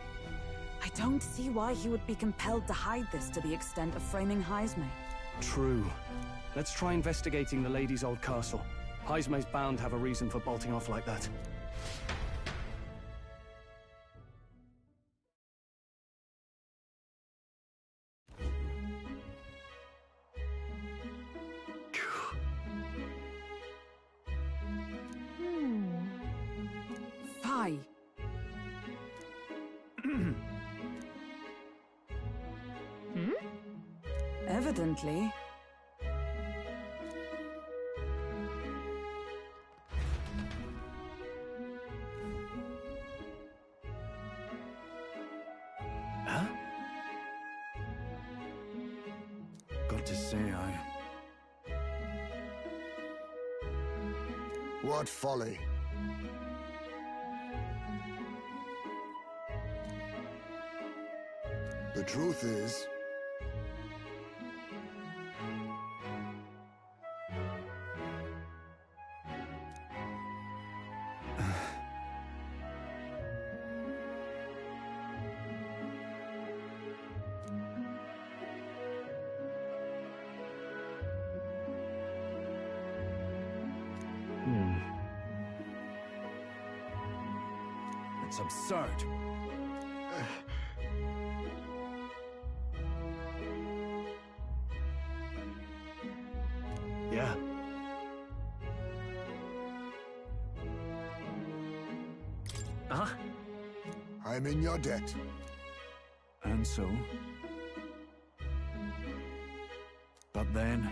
I don't see why he would be compelled to hide this to the extent of framing Heisme. True. Let's try investigating the lady's old castle. Heisme's bound to have a reason for bolting off like that. Fie. Evidently. Huh? Got to say, What folly. The truth is, it's absurd. Yeah. Uh-huh. I'm in your debt. And so? But then...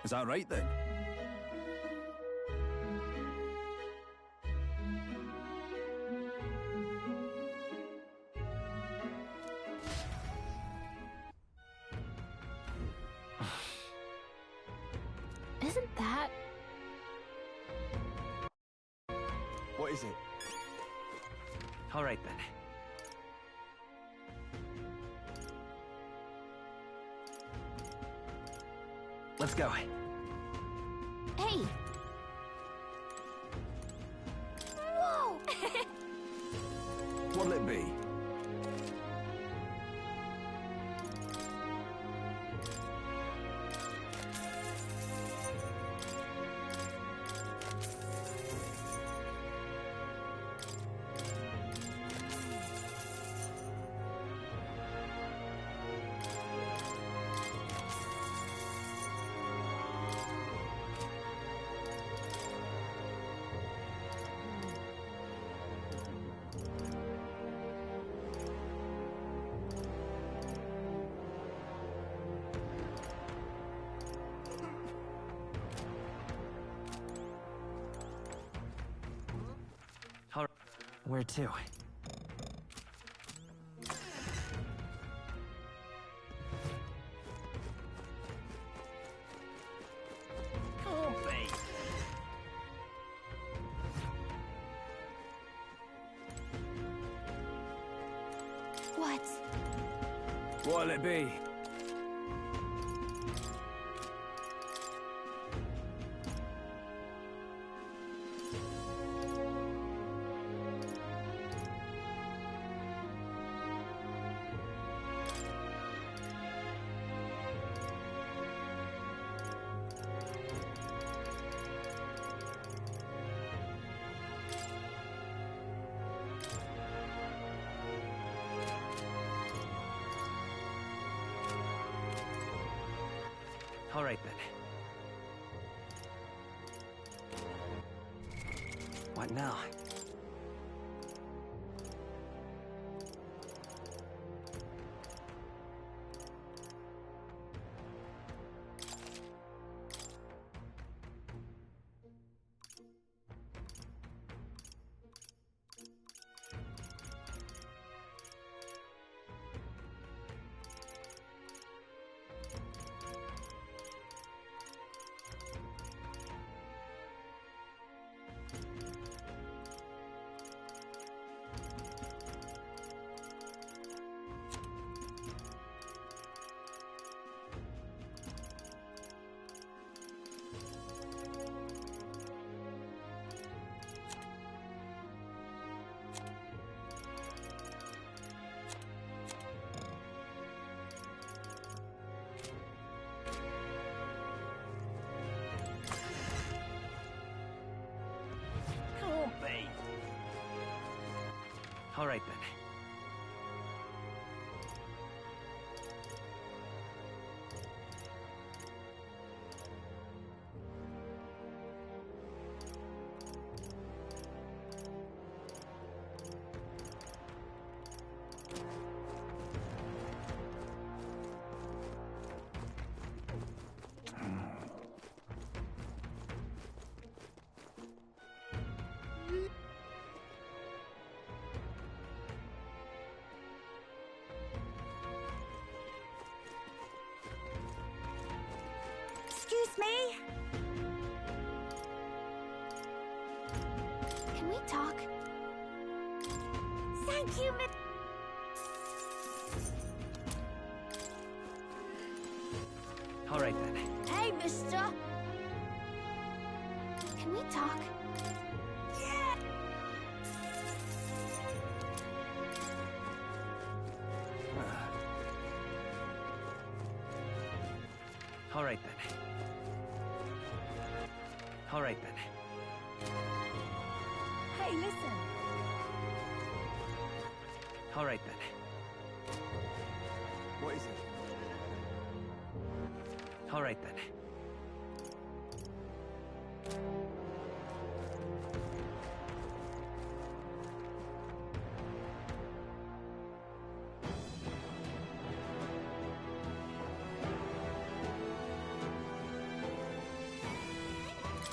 Is that right then? isn't that... What is it? All right, then. Let's go. Hey! Whoa! What'll it be? Where to? What? What'll it be? All right, then. What now? All right, then. Excuse me? Can we talk? Thank you, All right, then. Hey, mister! Can we talk? Yeah! All right, then. All right, then. Hey, listen! All right, then. What is it? All right, then.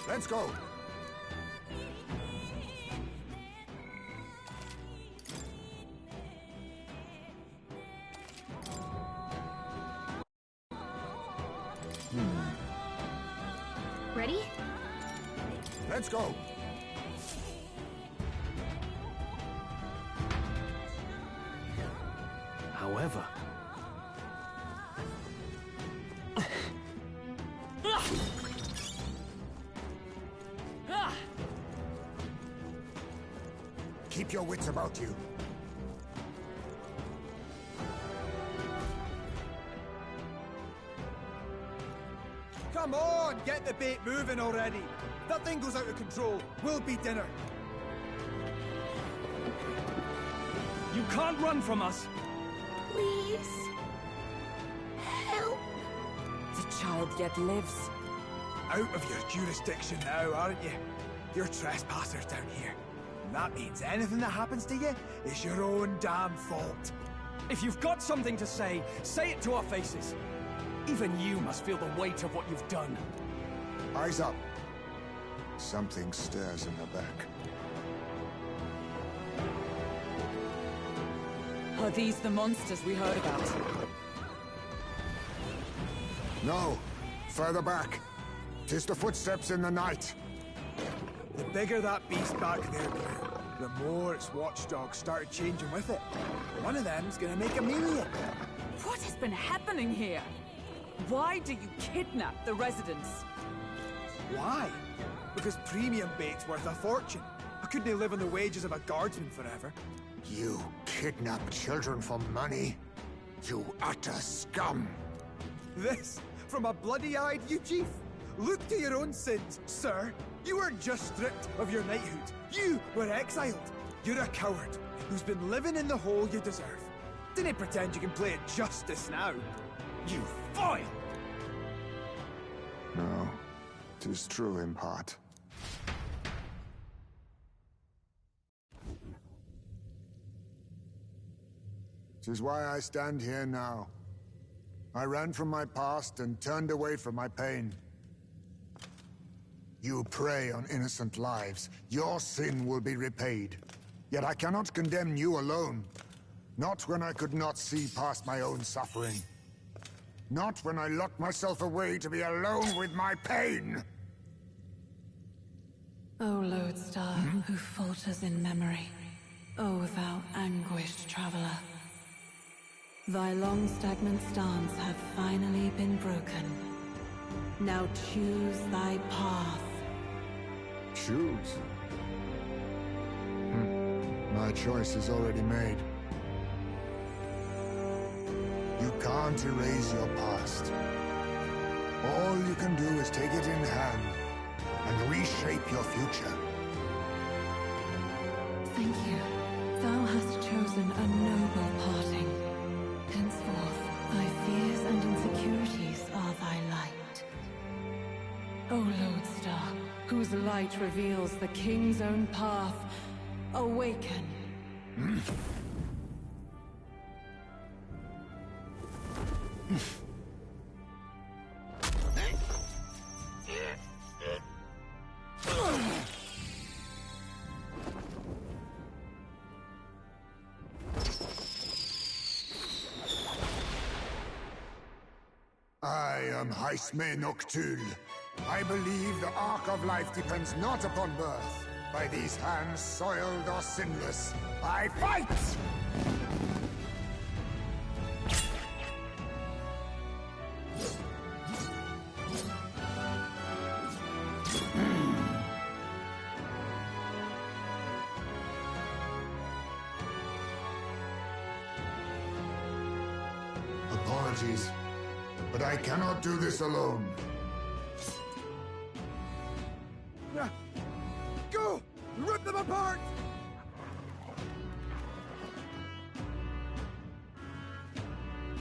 Let's go. Ready? Let's go. However... Keep your wits about you. Come on, get the bait moving already. If that thing goes out of control, we'll be dinner. You can't run from us! Please. Help. The child yet lives. Out of your jurisdiction now, aren't you? You're trespassers down here. And that means anything that happens to you is your own damn fault. If you've got something to say it to our faces. Even you must feel the weight of what you've done. Eyes up. Something stirs in the back. Are these the monsters we heard about? No. Further back. 'Tis the footsteps in the night. The bigger that beast back there grew, the more its watchdogs started changing with it. One of them's gonna make a meal of it. What has been happening here? Why do you kidnap the residents? Why? Because premium bait's worth a fortune. I couldn't live on the wages of a guardsman forever. You kidnap children for money? You utter scum! This from a bloody-eyed you chief? Look to your own sins, sir. You weren't just stripped of your knighthood. You were exiled. You're a coward who's been living in the hole you deserve. Didn't pretend you can play at justice now. You foil! No, 'tis true in part. 'Tis why I stand here now. I ran from my past and turned away from my pain. You prey on innocent lives. Your sin will be repaid. Yet I cannot condemn you alone. Not when I could not see past my own suffering. Not when I locked myself away to be alone with my pain! O lodestar, who falters in memory, O thou anguished traveler. Thy long stagnant stance hath finally been broken. Now choose thy path. Choose? My choice is already made. You can't erase your past. All you can do is take it in hand and reshape your future. Thank you. Thou hast chosen a noble parting. Henceforth, thy fears and insecurities are thy light. O lodestar, whose light reveals the king's own path, awaken. I am Haisme Noctul. I believe the arc of life depends not upon birth. By these hands, soiled or sinless, I fight! Apologies, but I cannot do this alone. Go! Rip them apart!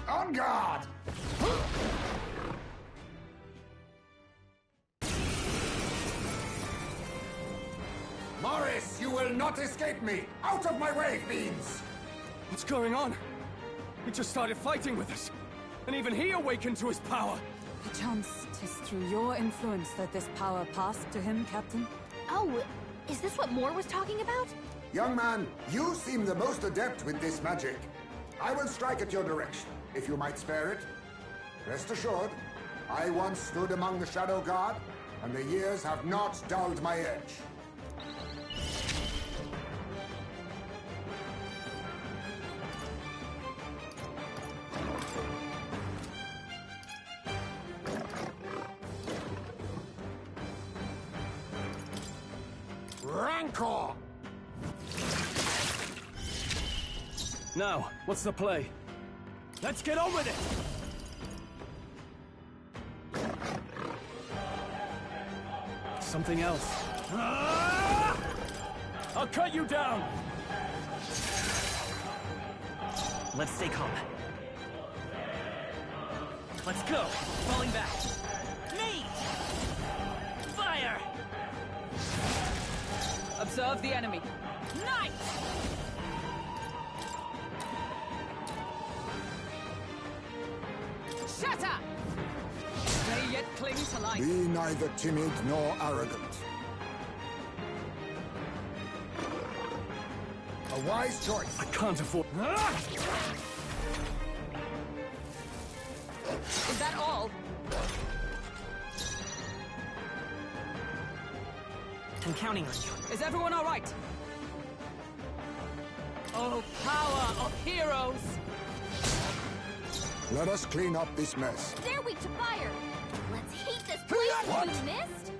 On guard! Morris, you will not escape me! Out of my way, fiends! What's going on? He just started fighting with us. And even he awakened to his power. Perchance 'tis through your influence that this power passed to him, Captain? Oh, is this what Moore was talking about? Young man, you seem the most adept with this magic. I will strike at your direction, if you might spare it. Rest assured, I once stood among the Shadow Guard, and the years have not dulled my edge. Rancor! Now, what's the play? Let's get on with it! Something else. Ah! I'll cut you down! Let's stay calm. Let's go! Falling back. Meet! Fire! Observe the enemy. Night! Shatter! They yet cling to life. Be neither timid nor arrogant. A wise choice. I can't afford... Is that all? I'm counting on you. Is everyone all right? Oh, power of heroes! Let us clean up this mess. They're weak to fire. Let's heat this place. What? You missed?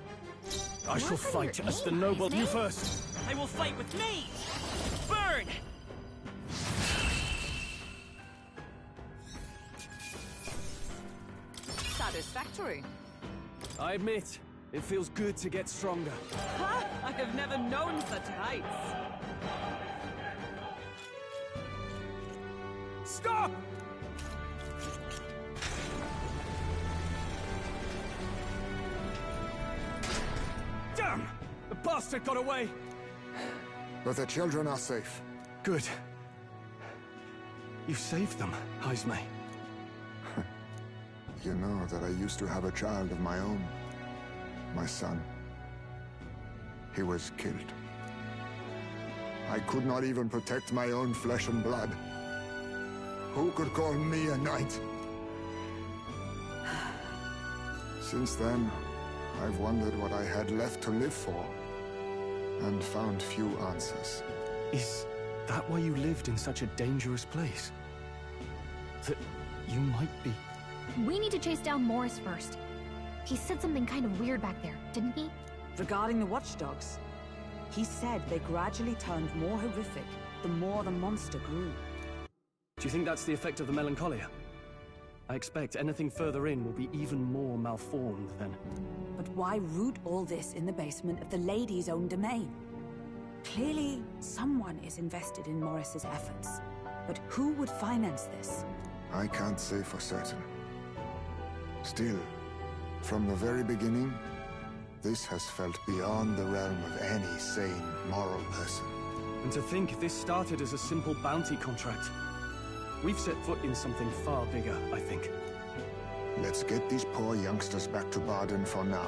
I shall What are fight your as the aims, noble... mate? You first! I will fight with me! Burn! Satisfactory. I admit, it feels good to get stronger. Ha! I have never known such heights. Stop! Damn! The bastard got away! But the children are safe. Good. You saved them, Heismay. You know that I used to have a child of my own. My son. He was killed. I could not even protect my own flesh and blood. Who could call me a knight? Since then, I've wondered what I had left to live for, and found few answers. Is that why you lived in such a dangerous place? That you might be... We need to chase down Morris first. He said something kind of weird back there, didn't he? Regarding the watchdogs, he said they gradually turned more horrific the more the monster grew. Do you think that's the effect of the melancholia? I expect anything further in will be even more malformed then. But why root all this in the basement of the lady's own domain? Clearly, someone is invested in Morris's efforts. But who would finance this? I can't say for certain. Still, from the very beginning, this has felt beyond the realm of any sane, moral person. And to think this started as a simple bounty contract. We've set foot in something far bigger, I think. Let's get these poor youngsters back to Baden for now.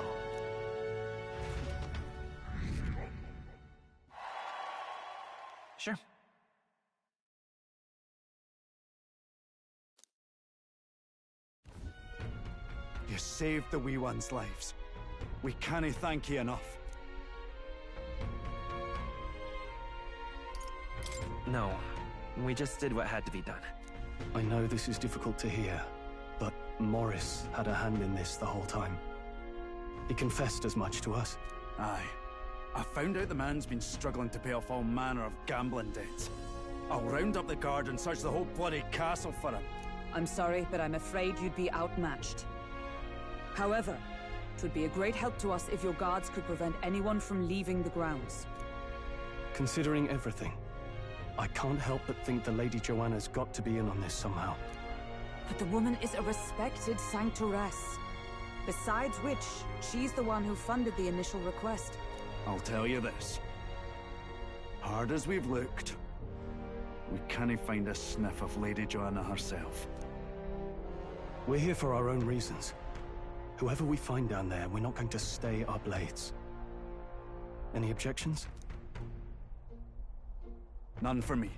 Sure. You saved the wee ones' lives. We cannae thank you enough. No, we just did what had to be done. I know this is difficult to hear, but Morris had a hand in this the whole time. He confessed as much to us. Aye. I found out the man's been struggling to pay off all manner of gambling debts. I'll round up the guard and search the whole bloody castle for him. I'm sorry, but I'm afraid you'd be outmatched. However, it would be a great help to us if your guards could prevent anyone from leaving the grounds. Considering everything, I can't help but think the Lady Joanna's got to be in on this somehow. But the woman is a respected sanctoress. Besides which, she's the one who funded the initial request. I'll tell you this. Hard as we've looked, we cannae find a sniff of Lady Joanna herself. We're here for our own reasons. Whoever we find down there, we're not going to stay our blades. Any objections? None for me.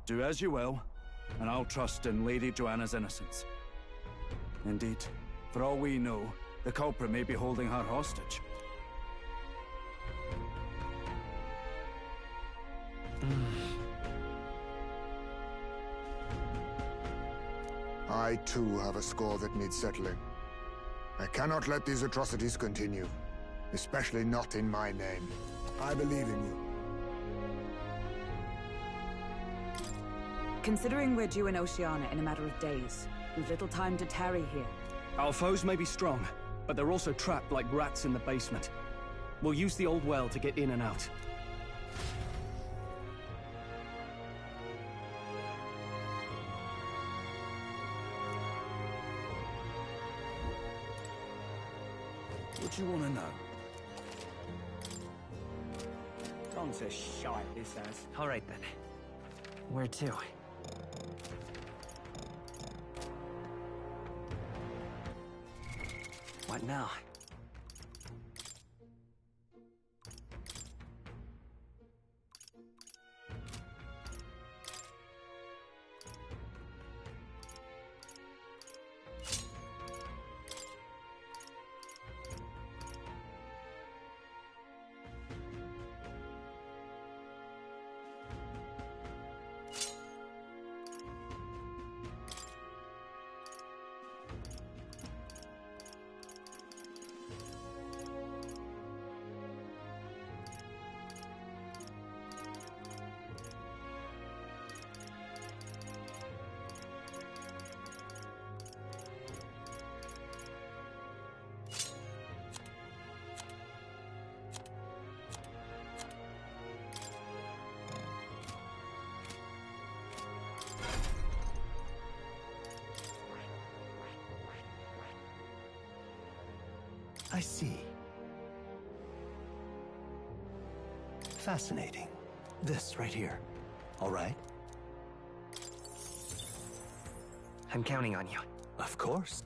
Do as you will, and I'll trust in Lady Joanna's innocence. Indeed, for all we know, The culprit may be holding her hostage. I too have a score that needs settling. I cannot let these atrocities continue, especially not in my name. I believe in you. Considering we're due in Oceania in a matter of days, we've little time to tarry here. Our foes may be strong, but they're also trapped like rats in the basement. We'll use the old well to get in and out. What do you want to know? Gone to shite, this has. All right, then. Where to? What now? I see. Fascinating. This right here. All right? I'm counting on you. Of course.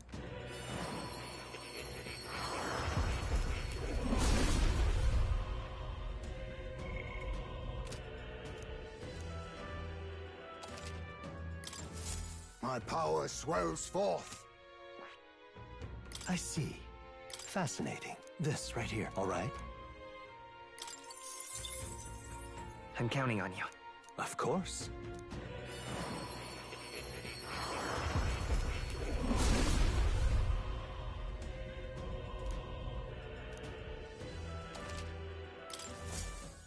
My power swells forth. I see. Fascinating. This right here. All right? I'm counting on you. Of course.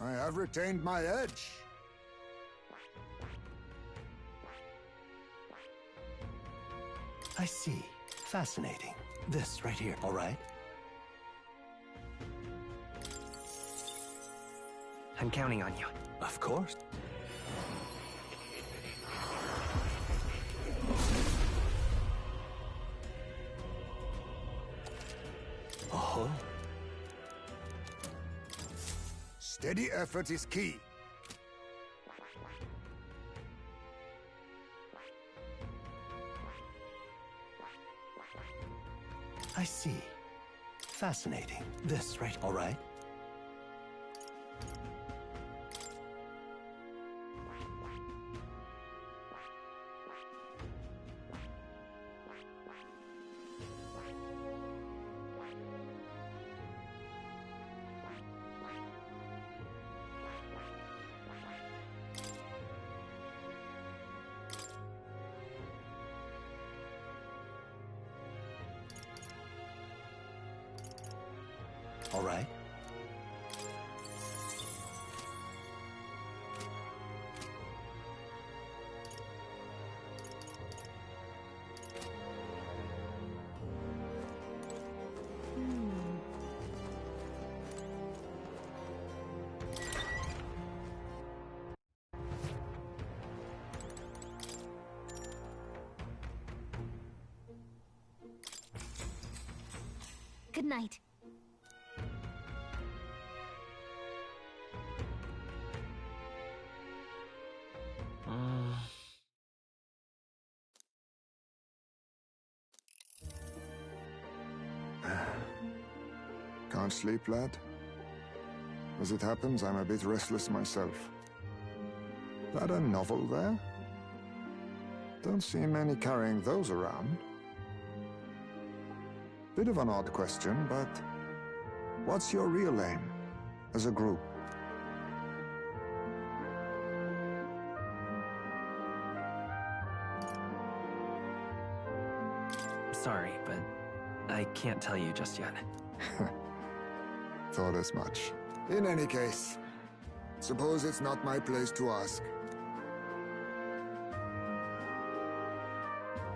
I have retained my edge. I see. Fascinating. This right here. All right? I'm counting on you. Of course. Oh. Steady effort is key. I see. Fascinating. This right. All right? All right. Good night. Can't sleep, lad? As it happens, I'm a bit restless myself. That a novel there? Don't see many carrying those around. Bit of an odd question, but what's your real aim as a group? Sorry, but I can't tell you just yet. Thought as much. In any case, suppose it's not my place to ask.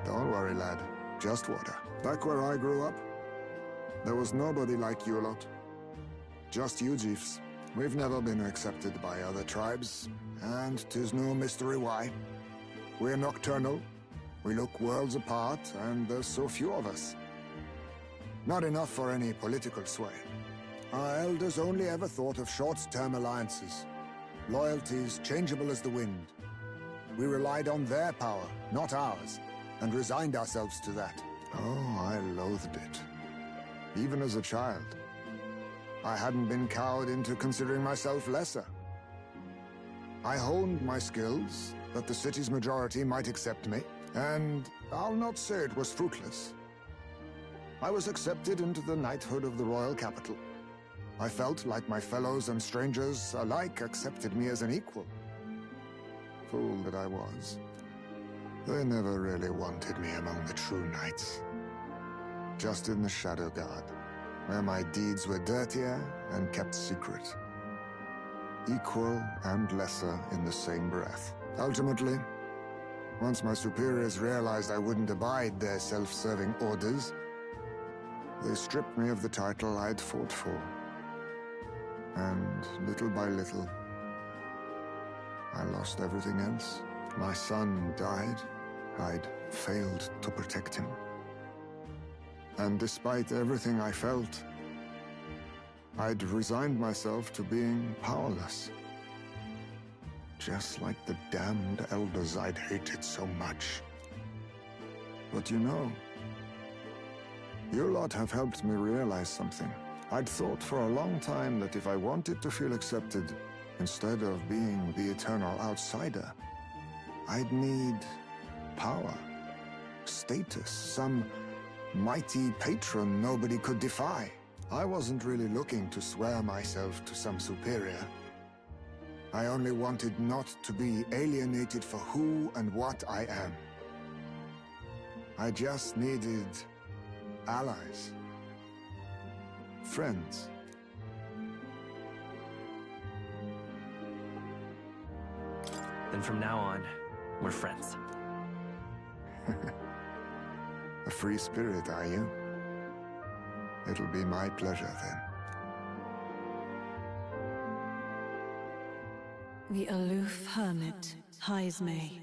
Don't worry, lad. Just water. Back where I grew up, there was nobody like you lot. Just you chiefs. We've never been accepted by other tribes, and 'tis no mystery why. We're nocturnal, we look worlds apart, and there's so few of us. Not enough for any political sway. Our elders only ever thought of short-term alliances, loyalties changeable as the wind. We relied on their power, not ours, and resigned ourselves to that. Oh, I loathed it. Even as a child. I hadn't been cowed into considering myself lesser. I honed my skills, that the city's majority might accept me, and I'll not say it was fruitless. I was accepted into the knighthood of the royal capital. I felt like my fellows and strangers alike accepted me as an equal. Fool that I was. They never really wanted me among the true knights. Just in the Shadow Guard, where my deeds were dirtier and kept secret. Equal and lesser in the same breath. Ultimately, once my superiors realized I wouldn't abide their self-serving orders, they stripped me of the title I'd fought for. And little by little, I lost everything else. My son died. I'd failed to protect him. And despite everything I felt, I'd resigned myself to being powerless. Just like the damned elders I'd hated so much. But you know, you lot have helped me realize something. I'd thought for a long time that if I wanted to feel accepted, instead of being the eternal outsider, I'd need power, status, some mighty patron nobody could defy. I wasn't really looking to swear myself to some superior. I only wanted not to be alienated for who and what I am. I just needed allies. Friends. Then from now on, we're friends. A free spirit, are you? It'll be my pleasure, then. The aloof hermit, Haizme.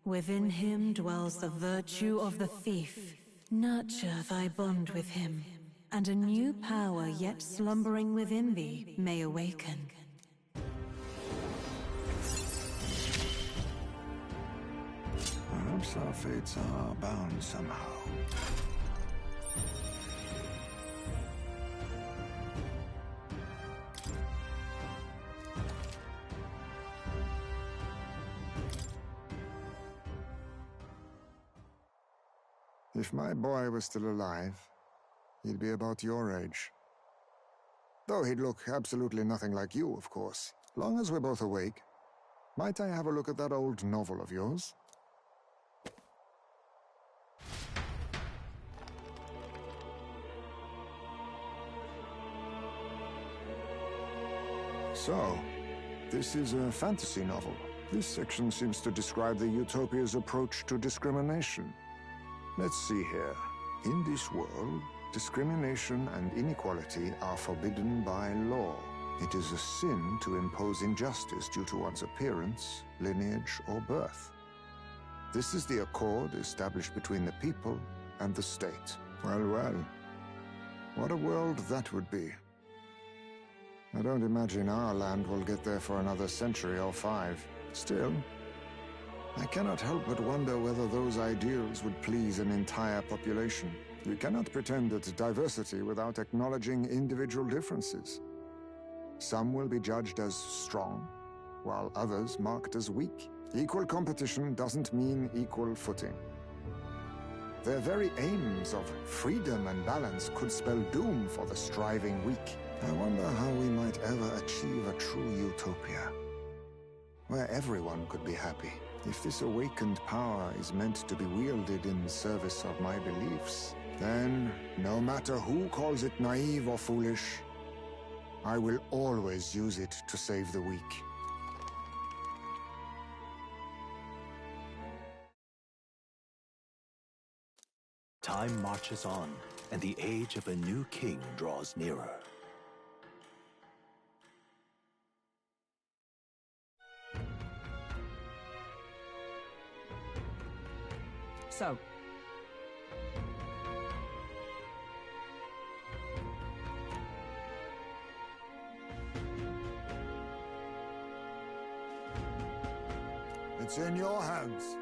Within him dwells the virtue of the thief. Nurture thy bond with him, and a new power yet slumbering within thee may awaken. Perhaps our fates are bound somehow. If my boy was still alive, he'd be about your age. Though he'd look absolutely nothing like you, of course. Long as we're both awake, might I have a look at that old novel of yours? So, this is a fantasy novel. This section seems to describe the Utopia's approach to discrimination. Let's see here. In this world, discrimination and inequality are forbidden by law. It is a sin to impose injustice due to one's appearance, lineage, or birth. This is the accord established between the people and the state. Well, well. What a world that would be. I don't imagine our land will get there for another century or 5. Still, I cannot help but wonder whether those ideals would please an entire population. You cannot pretend at diversity without acknowledging individual differences. Some will be judged as strong, while others marked as weak. Equal competition doesn't mean equal footing. Their very aims of freedom and balance could spell doom for the striving weak. I wonder how we might ever achieve a true utopia, where everyone could be happy. If this awakened power is meant to be wielded in service of my beliefs, then, no matter who calls it naive or foolish, I will always use it to save the weak. Time marches on, and the age of a new king draws nearer. So, It's in your hands.